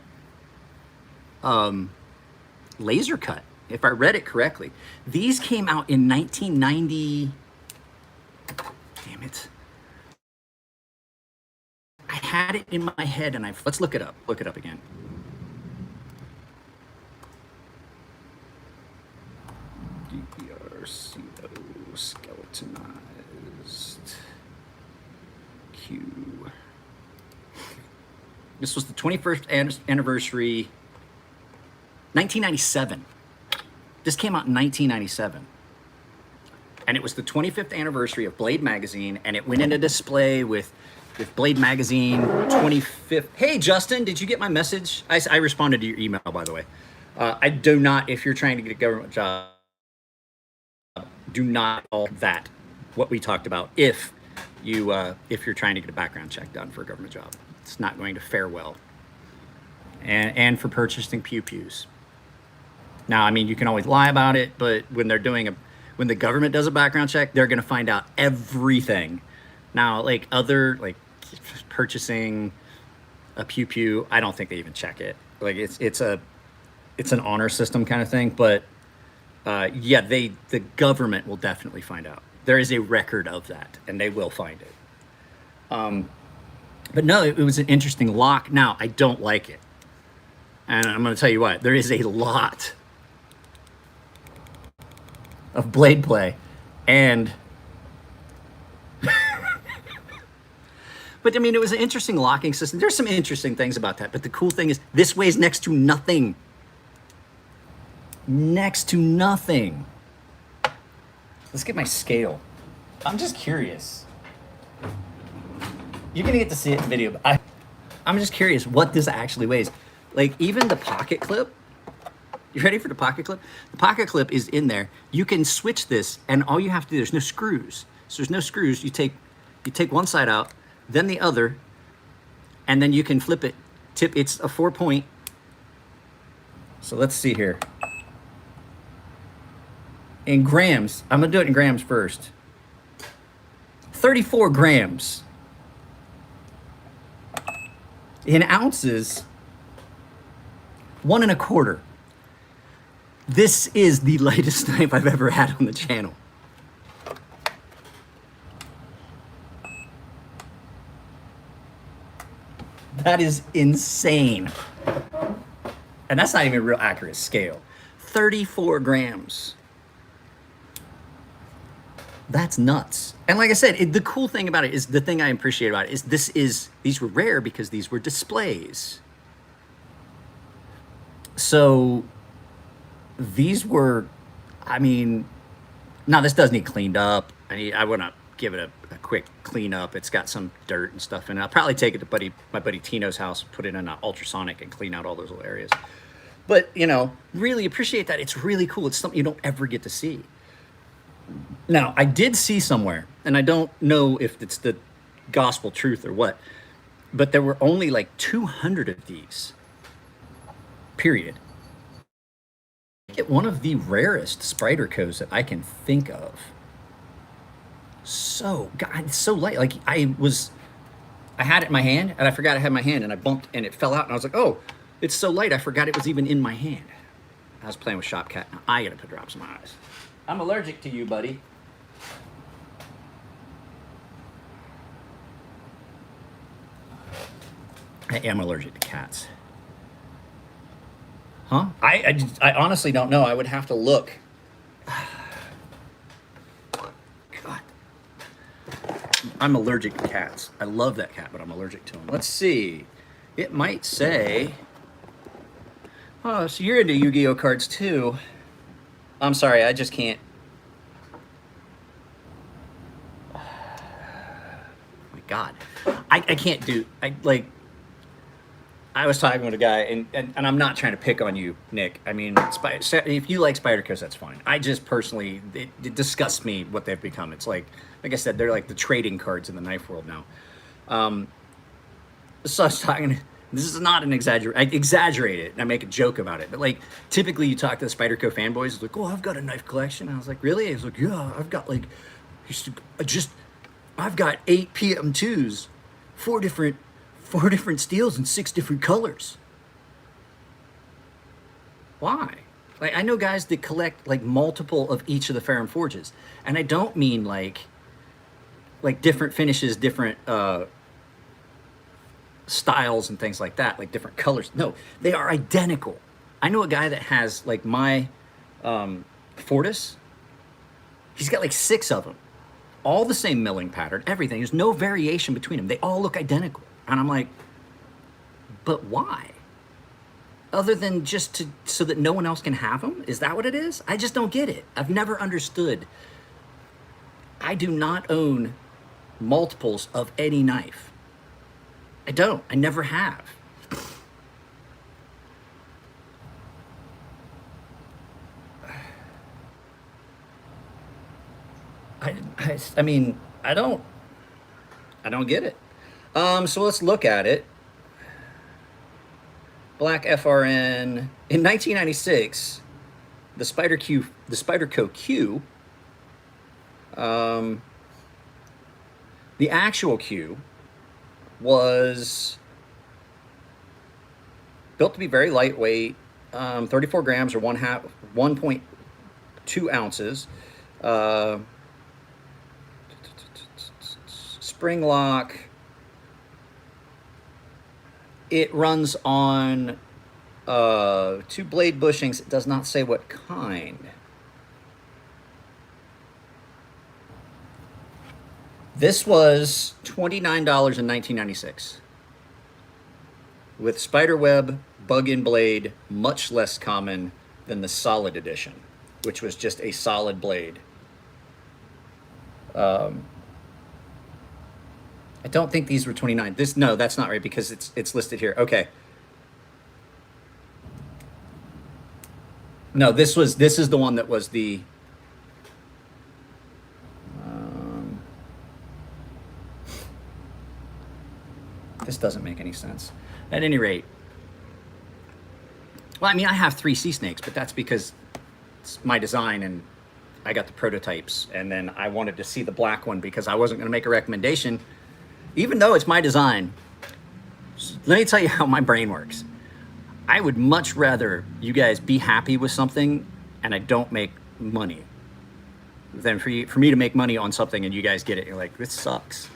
laser cut, if I read it correctly. These came out in 1990. Damn it. I had it in my head, and let's look it up. Look it up again. DPRCO skeletonized Q. This was the 21st anniversary, 1997. This came out in 1997. And it was the 25th anniversary of Blade magazine, and it went into display with Blade magazine 25th. Hey, Justin, did you get my message? I responded to your email, by the way. I do not, if you're trying to get a government job, do not all that, what we talked about, if you're trying to get a background check done for a government job. It's not going to fare well. And for purchasing pew-pews. Now, I mean, you can always lie about it, but when when the government does a background check, they're going to find out everything. Now, like purchasing a pew-pew, I don't think they even check it. Like it's an honor system kind of thing, but yeah, the government will definitely find out. There is a record of that, and they will find it. But no, it was an interesting lock. Now, I don't like it. And I'm going to tell you what, there is a lot of blade play, and but I mean, it was an interesting locking system. There's some interesting things about that, but the cool thing is this weighs next to nothing. Next to nothing. Let's get my scale. I'm just curious. You're gonna get to see it in video, but I'm just curious what this actually weighs. Like, even the pocket clip. You ready for the pocket clip? The pocket clip is in there. You can switch this, and all you have to do, there's no screws. So there's no screws. You take one side out, then the other, and then you can flip it. It's a 4-point So let's see here. In grams, I'm gonna do it in grams first. 34 grams. In ounces, 1.25. This is the lightest knife I've ever had on the channel. That is insane. And that's not even a real accurate scale. 34 grams. That's nuts. And like I said, the cool thing about it is, the thing I appreciate about it is these were rare because these were displays. So these were, I mean, now this does need cleaned up. I want to give it a quick clean up. It's got some dirt and stuff in it. I'll probably take it to my buddy Tino's house, put it in an ultrasonic and clean out all those little areas. But, you know, really appreciate that. It's really cool. It's something you don't ever get to see. Now, I did see somewhere, and I don't know if it's the gospel truth or what, but there were only like 200 of these, period. Get one of the rarest Spydercos that I can think of. So, God, it's so light. Like, I had it in my hand, and I forgot I had my hand, and I bumped, and it fell out, and I was like, oh, it's so light, I forgot it was even in my hand. I was playing with Shopcat. Now I gotta put drops in my eyes. I'm allergic to you, buddy. I am allergic to cats. Huh? I honestly don't know. I would have to look. God. I'm allergic to cats. I love that cat, but I'm allergic to them. Let's see. It might say... Oh, so you're into Yu-Gi-Oh cards too. I'm sorry, I just can't. Oh my God. I can't do, I was talking with a guy, and I'm not trying to pick on you, Nick. I mean, if you like Spydercos, that's fine. I just personally, it disgusts me what they've become. It's like I said, they're like the trading cards in the knife world now. So I was talking, this is not an exaggeration. I exaggerate it and I make a joke about it. But like, typically you talk to the Spyderco fanboys, it's like, oh, I've got a knife collection. And I was like, really? He was like, yeah, I've got like, I've got 8 PM2s, 4 different steels and 6 different colors. Why? Like, I know guys that collect like multiple of each of the Ferrum Forges. And I don't mean like different finishes, different, styles and things like that, like different colors. No, they are identical. I know a guy that has like my Fortis. He's got like 6 of them, all the same milling pattern, everything. There's no variation between them. They all look identical. And I'm like, but why? Other than just so that no one else can have them? Is that what it is? I just don't get it. I've never understood. I do not own multiples of any knife. I don't. I never have. I mean, I don't get it. So let's look at it. Black FRN in 1996. The Spyderco Q. The actual Q was built to be very lightweight, 34 grams or 1.2 ounces. Spring lock. It runs on 2 blade bushings. It does not say what kind. This was $29 in 1996. With spiderweb bug-in blade, much less common than the solid edition, which was just a solid blade. I don't think these were 29. No, that's not right because it's listed here. Okay. No, this is the one that was the this doesn't make any sense. At any rate, Well, I mean, I have 3 sea snakes, but that's because it's my design and I got the prototypes. And then I wanted to see the black one because I wasn't going to make a recommendation, even though it's my design. Let me tell you how my brain works. I would much rather you guys be happy with something and I don't make money than for me to make money on something and you guys get it. You're like, this sucks.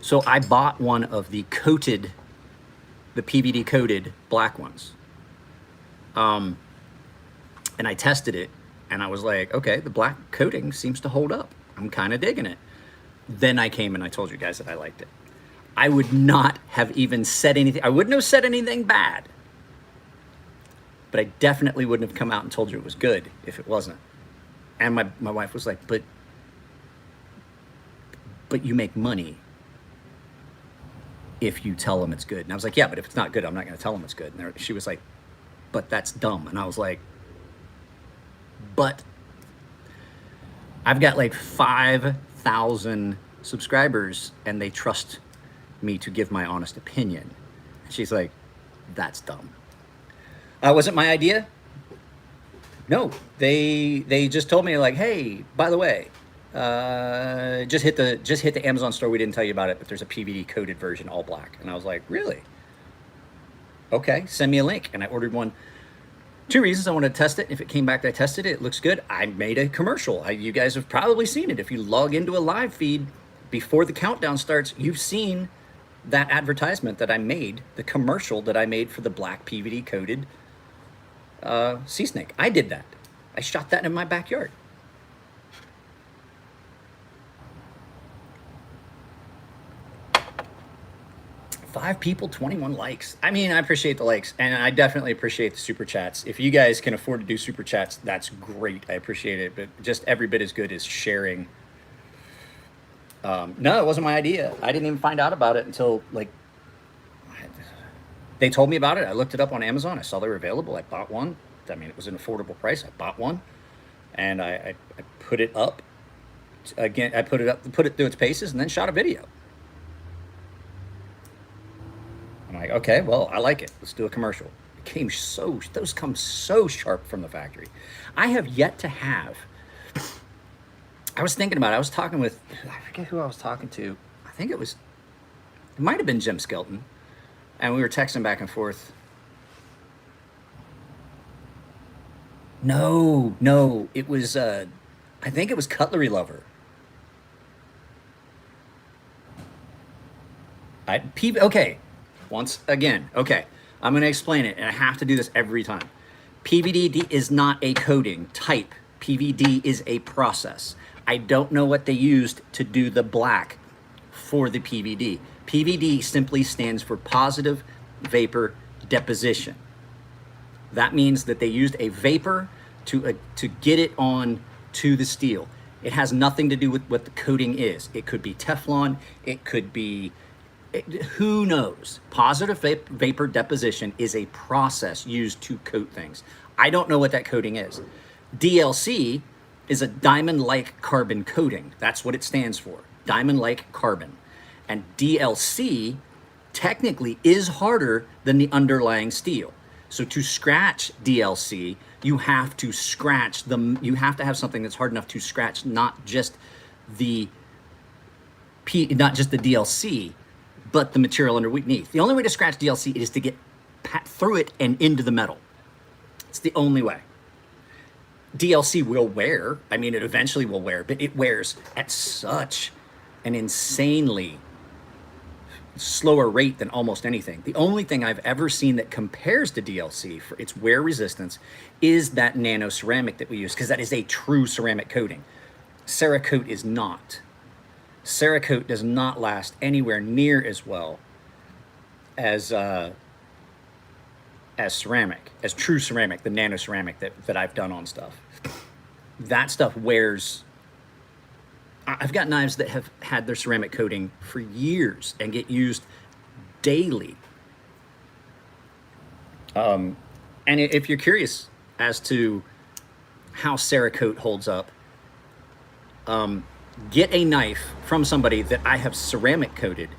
So I bought one of the PVD coated black ones. And I tested it and I was like, okay, the black coating seems to hold up. I'm kind of digging it. Then I came and I told you guys that I liked it. I would not have even said anything. I wouldn't have said anything bad. But I definitely wouldn't have come out and told you it was good if it wasn't. And my wife was like, but you make money if you tell them it's good. And I was like, yeah, but if it's not good, I'm not going to tell them it's good. And she was like, but that's dumb. And I was like, but I've got like 5,000 subscribers and they trust me to give my honest opinion. And she's like, that's dumb. Was it my idea? No, they just told me like, hey, by the way, just hit the Amazon store. We didn't tell you about it, but there's a PVD coated version, all black. And I was like, really? Okay, send me a link. And I ordered one. 2 reasons: I wanted to test it. If it came back that I tested it, it looks good. I made a commercial. You guys have probably seen it. If you log into a live feed before the countdown starts, you've seen that advertisement that I made, the commercial that I made for the black PVD coated sea snake. I did that. I shot that in my backyard. Five people, 21 likes. I mean, I appreciate the likes, and I definitely appreciate the super chats. If you guys can afford to do super chats, that's great. I appreciate it, but just every bit as good as sharing. No, it wasn't my idea. I didn't even find out about it until like they told me about it. I looked it up on Amazon. I saw they were available. I bought one. I mean, it was an affordable price. I bought one, and I put it up. Again, I put it through its paces, and then shot a video. I'm like, okay, well, I like it. Let's do a commercial. Those come so sharp from the factory. I have yet to have. I was thinking about it. I was talking with, I forget who I was talking to. I think it might have been Jim Skelton. And we were texting back and forth. No, it was, I think it was Cutlery Lover. Okay, once again, okay. I'm going to explain it, and I have to do this every time. PVD is not a coating type. PVD is a process. I don't know what they used to do the black for the PVD. PVD simply stands for positive vapor deposition. That means that they used a vapor to get it on to the steel. It has nothing to do with what the coating is. It could be Teflon. It could be, who knows? Positive vapor deposition is a process used to coat things. I don't know what that coating is. DLC is a diamond-like carbon coating. That's what it stands for, diamond-like carbon. And DLC technically is harder than the underlying steel. So to scratch DLC, you have to scratch them. You have to have something that's hard enough to scratch not just the DLC, but the material underneath. The only way to scratch DLC is to get through it and into the metal. It's the only way. DLC will wear. I mean, it eventually will wear, but it wears at such an insanely slower rate than almost anything. The only thing I've ever seen that compares to DLC for its wear resistance is that nano ceramic that we use, because that is a true ceramic coating. Cerakote is not. Cerakote does not last anywhere near as well as ceramic, as true ceramic, the nano ceramic that I've done on stuff. That stuff wears. I've got knives that have had their ceramic coating for years and get used daily. And if you're curious as to how Cerakote holds up, get a knife from somebody that I have ceramic coated,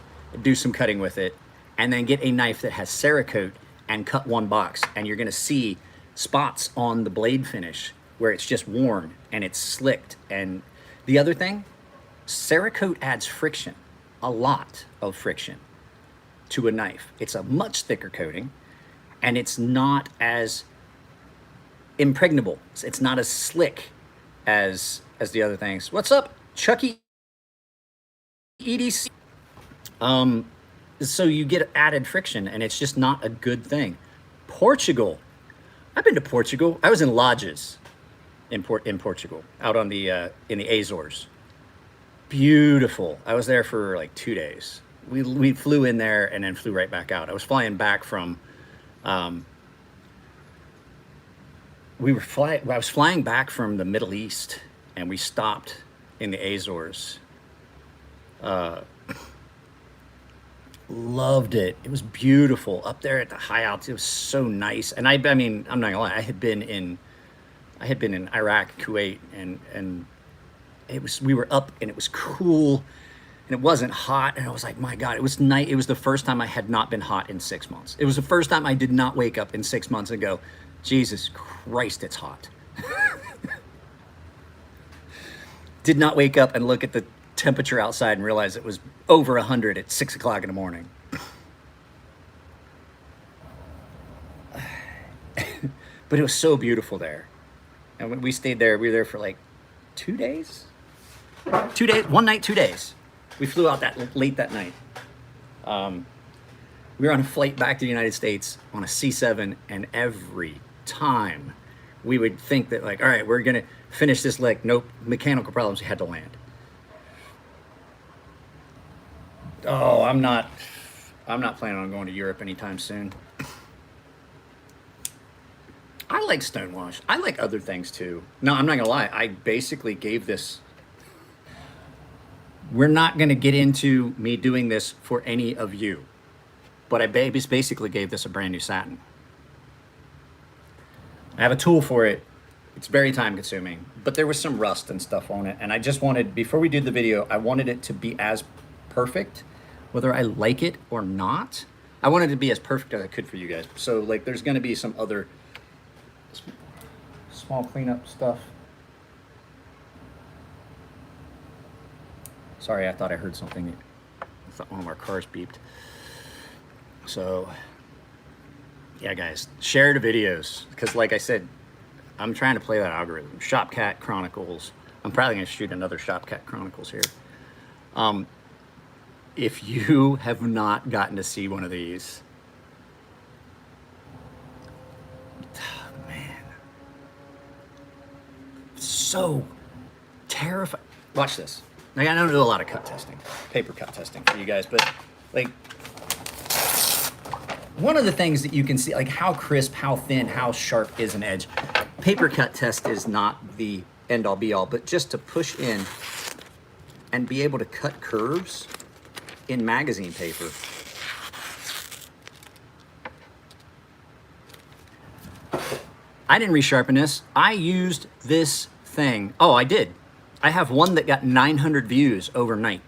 do some cutting with it, and then get a knife that has Cerakote and cut one box, and you're gonna see spots on the blade finish where it's just worn and it's slicked. And the other thing, Cerakote adds friction, a lot of friction to a knife. It's a much thicker coating, and it's not as impregnable. It's not as slick as the other things. What's up, Chucky EDC? So you get added friction, and it's just not a good thing. Portugal. I've been to Portugal. I was in lodges in Portugal, out on the in the Azores. Beautiful. I was there for like 2 days. We flew in there and then flew right back out. I was flying back from I was flying back from the Middle East, and we stopped in the Azores. Loved it. It was beautiful up there at the high altitude. It was so nice. And I mean, I'm not gonna lie, I had been in Iraq, Kuwait, and we were up, and it was cool, and it wasn't hot, and I was like, my God, it was night. It was the first time I had not been hot in 6 months. It was the first time I did not wake up in 6 months and go, Jesus Christ, it's hot. Did not wake up and look at the temperature outside and realize it was over 100 at 6 o'clock in the morning. But it was so beautiful there. And when we stayed there, we were there for like 2 days? 2 days, 1 night, 2 days. We flew out that late that night. We were on a flight back to the United States on a C7, and every time we would think that, like, all right, we're gonna finish this leg. Nope, mechanical problems, we had to land. Oh, I'm not planning on going to Europe anytime soon. I like stonewash. I like other things too. No, I'm not gonna lie. I basically gave this. We're not gonna get into me doing this for any of you, but I basically gave this a brand new satin. I have a tool for it. It's very time consuming, but there was some rust and stuff on it, and I just wanted, before we did the video, I wanted it to be as perfect, whether I like it or not. I wanted it to be as perfect as I could for you guys. So like, there's gonna be some other small cleanup stuff. Sorry, I thought I heard something. I thought one of our cars beeped. So yeah, guys, share the videos, because like I said, I'm trying to play that algorithm. Shopcat Chronicles. I'm probably gonna shoot another Shopcat Chronicles here. If you have not gotten to see one of these, oh, man, so terrifying. Watch this. Like, I don't do a lot of cut testing, paper cut testing for you guys, but like, one of the things that you can see, like how crisp, how thin, how sharp is an edge. Paper cut test is not the end all be all, but just to push in and be able to cut curves in magazine paper. I didn't resharpen this. I used this thing. Oh, I did. I have one that got 900 views overnight.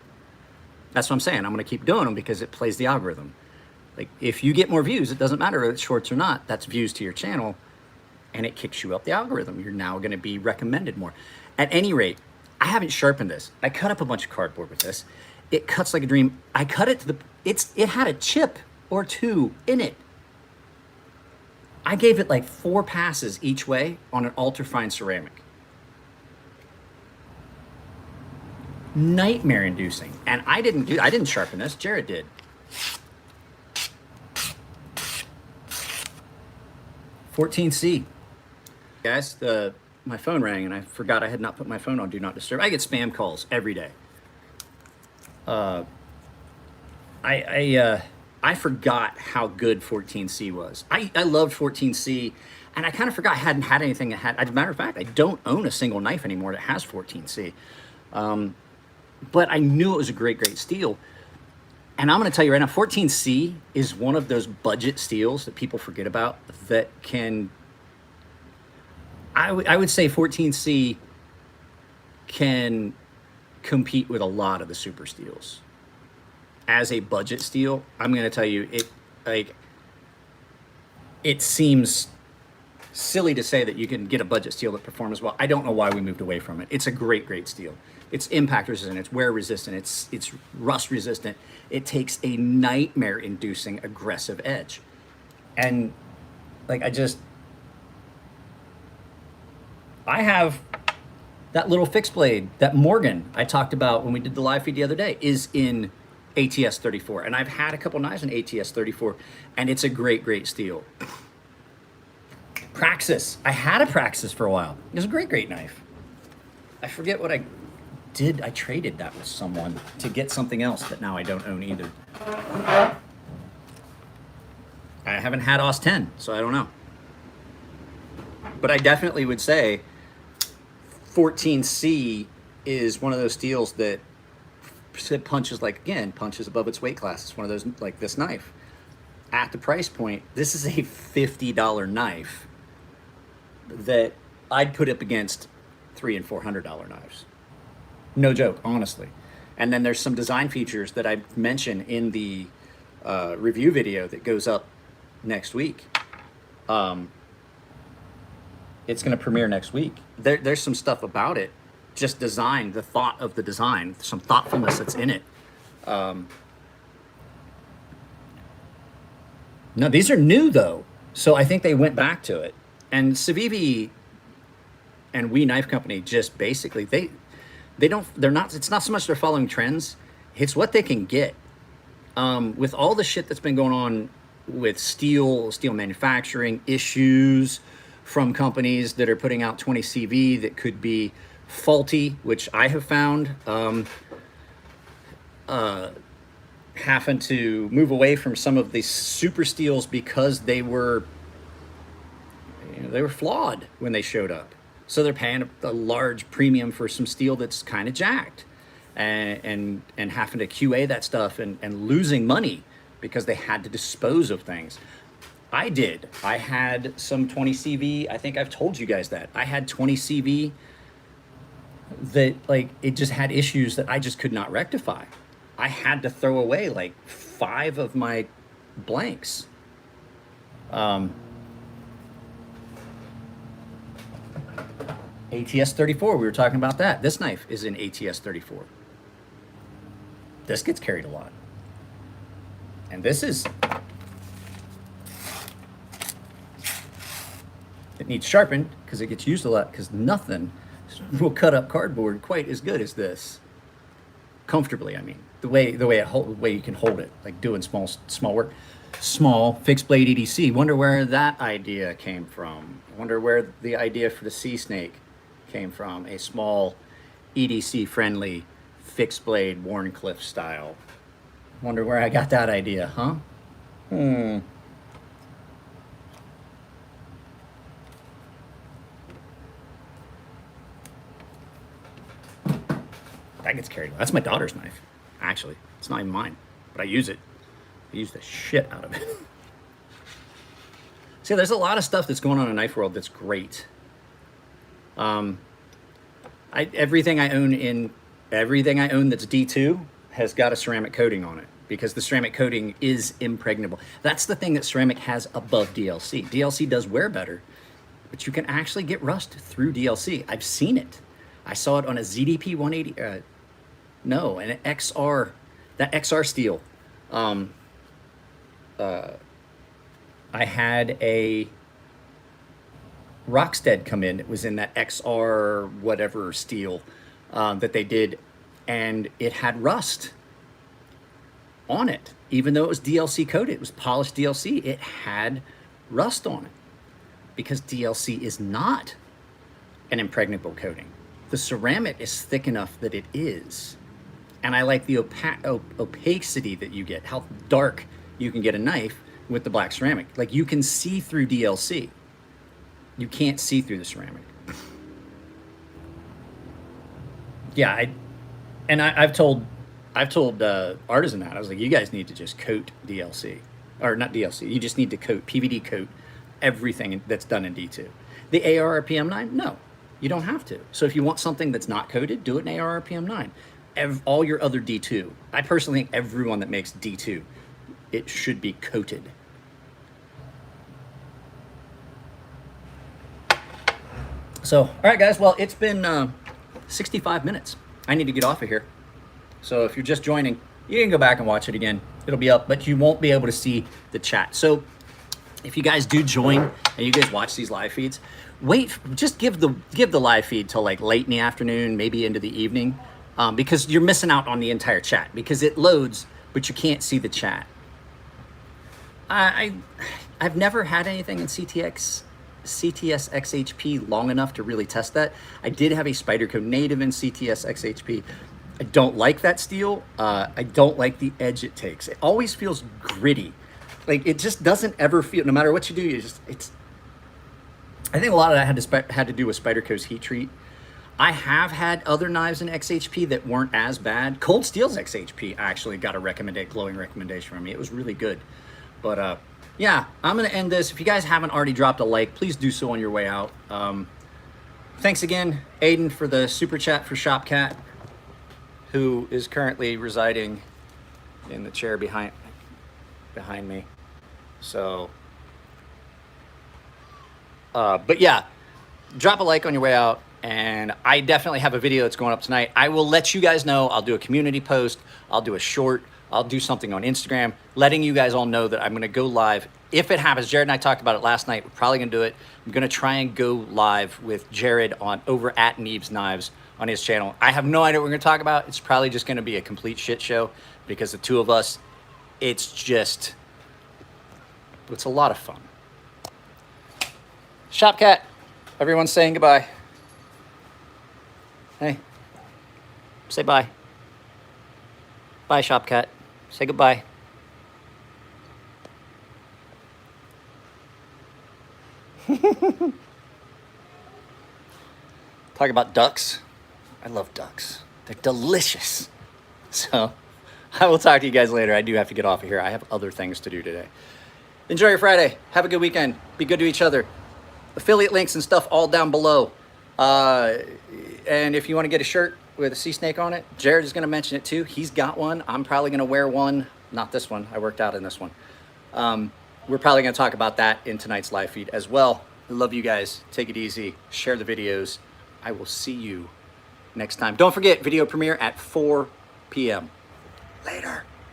That's what I'm saying. I'm gonna keep doing them because it plays the algorithm. Like, if you get more views, it doesn't matter if it's shorts or not, that's views to your channel, and it kicks you up the algorithm. You're now gonna be recommended more. At any rate, I haven't sharpened this. I cut up a bunch of cardboard with this. It cuts like a dream. I cut it to it had a chip or two in it. I gave it like 4 passes each way on an ultra fine ceramic. Nightmare inducing. And I didn't sharpen this, Jared did. .14C. Guys, my phone rang and I forgot I had not put my phone on Do Not Disturb. I get spam calls every day. I forgot how good 14C was. I loved 14C, and I kind of forgot I hadn't had anything that had. As a matter of fact, I don't own a single knife anymore that has 14C. But I knew it was a great steel. And I'm going to tell you right now, 14C is one of those budget steels that people forget about that can. I would say 14C can compete with a lot of the super steels. As a budget steel, I'm going to tell you, it, like, it seems silly to say that you can get a budget steel that performs well. I don't know why we moved away from it. It's a great steel. It's impact resistant, it's wear resistant, it's rust resistant. It takes a nightmare inducing aggressive edge. And like I have that little fixed blade that Morgan I talked about when we did the live feed the other day is in ATS 34. And I've had a couple knives in ATS 34 and it's a great steel. Praxis. I had a Praxis for a while. It was a great knife. I forget what I did. I traded that with someone to get something else that now I don't own either. I haven't had OS 10, so I don't know. But I definitely would say 14C is one of those steels that punches punches above its weight class. It's one of those, like this knife. At the price point, this is a $50 knife that I'd put up against $300 and $400 knives. No joke, honestly. And then there's some design features that I mention in the review video that goes up next week. It's going to premiere next week. There's some stuff about it, just design, the thought of the design, some thoughtfulness that's in it. No, these are new though, so I think they went back to it. And Civivi and We Knife Company just basically it's not so much they're following trends, it's what they can get. With all the shit that's been going on with steel manufacturing issues from companies that are putting out 20 CV that could be faulty, which I have found, having to move away from some of these super steels because they were flawed when they showed up. So they're paying a large premium for some steel that's kind of jacked, and having to QA that stuff and losing money because they had to dispose of things. I had some 20 CV. I think I've told you guys that. I had 20 CV that it just had issues that I just could not rectify. I had to throw away like 5 of my blanks. ATS 34, we were talking about that. This knife is in ATS 34. This gets carried a lot. And this is, it needs sharpened because it gets used a lot, because nothing will cut up cardboard quite as good as this. Comfortably, I mean. The way you can hold it, like doing small work. Small fixed blade EDC. Wonder where that idea came from. Wonder where the idea for the Sea Snake came from. A small EDC friendly fixed blade Warncliffe style. Wonder where I got that idea, huh? That gets carried away. That's my daughter's knife, actually. It's not even mine, but I use it. I use the shit out of it. See, there's a lot of stuff that's going on in the knife world that's great. Everything I own that's D2 has got a ceramic coating on it, because the ceramic coating is impregnable. That's the thing that ceramic has above DLC. DLC does wear better, but you can actually get rust through DLC. I've seen it. I saw it on a ZDP 180, an XR, that XR steel. I had a Rockstead come in. It was in that XR whatever steel that they did, and it had rust on it. Even though it was DLC coated, it was polished DLC, it had rust on it, because DLC is not an impregnable coating. The ceramic is thick enough that it is. And I like the opacity that you get, how dark you can get a knife with the black ceramic. Like, you can see through DLC. You can't see through the ceramic. Yeah, I've told Artisan that. I was like, you guys need to just coat DLC. Or not DLC, you just need to PVD coat everything that's done in D2. The ARRPM9, no, you don't have to. So if you want something that's not coated, do it in ARRPM9. All your other D2. I personally think everyone that makes D2, it should be coated. So, all right, guys. Well, it's been 65 minutes. I need to get off of here. So if you're just joining, you can go back and watch it again. It'll be up, but you won't be able to see the chat. So if you guys do join and you guys watch these live feeds, just give the live feed till like late in the afternoon, maybe into the evening, because you're missing out on the entire chat because it loads, but you can't see the chat. I've never had anything in CTS XHP long enough to really test that. I did have a Spyderco native in CTS XHP. I don't like that steel. I don't like the edge it takes. It always feels gritty. Like it just doesn't ever feel, no matter what you do, I think a lot of that had to do with Spyderco's heat treat. I have had other knives in XHP that weren't as bad. Cold Steel's XHP actually got a glowing recommendation from me. It was really good. But yeah, I'm gonna end this. If you guys haven't already dropped a like, please do so on your way out. Thanks again, Aiden, for the super chat for Shopcat, who is currently residing in the chair behind me. So, but yeah, drop a like on your way out. And I definitely have a video that's going up tonight. I will let you guys know. I'll do a community post. I'll do a short. I'll do something on Instagram, letting you guys all know that I'm going to go live. If it happens, Jared and I talked about it last night. We're probably going to do it. I'm going to try and go live with Jared over at Neebs Knives on his channel. I have no idea what we're going to talk about. It's probably just going to be a complete shit show because the two of us, it's a lot of fun. Shopcat, everyone's saying goodbye. Hey, say bye. Bye, Shopcat. Say goodbye. Talk about ducks. I love ducks. They're delicious. So I will talk to you guys later. I do have to get off of here. I have other things to do today. Enjoy your Friday. Have a good weekend. Be good to each other. Affiliate links and stuff all down below. And if you want to get a shirt with a sea snake on it, Jared is going to mention it too. He's got one. I'm probably going to wear one. Not this one. I worked out in this one. We're probably going to talk about that in tonight's live feed as well. I love you guys. Take it easy. Share the videos. I will see you next time. Don't forget, video premiere at 4 p.m. Later.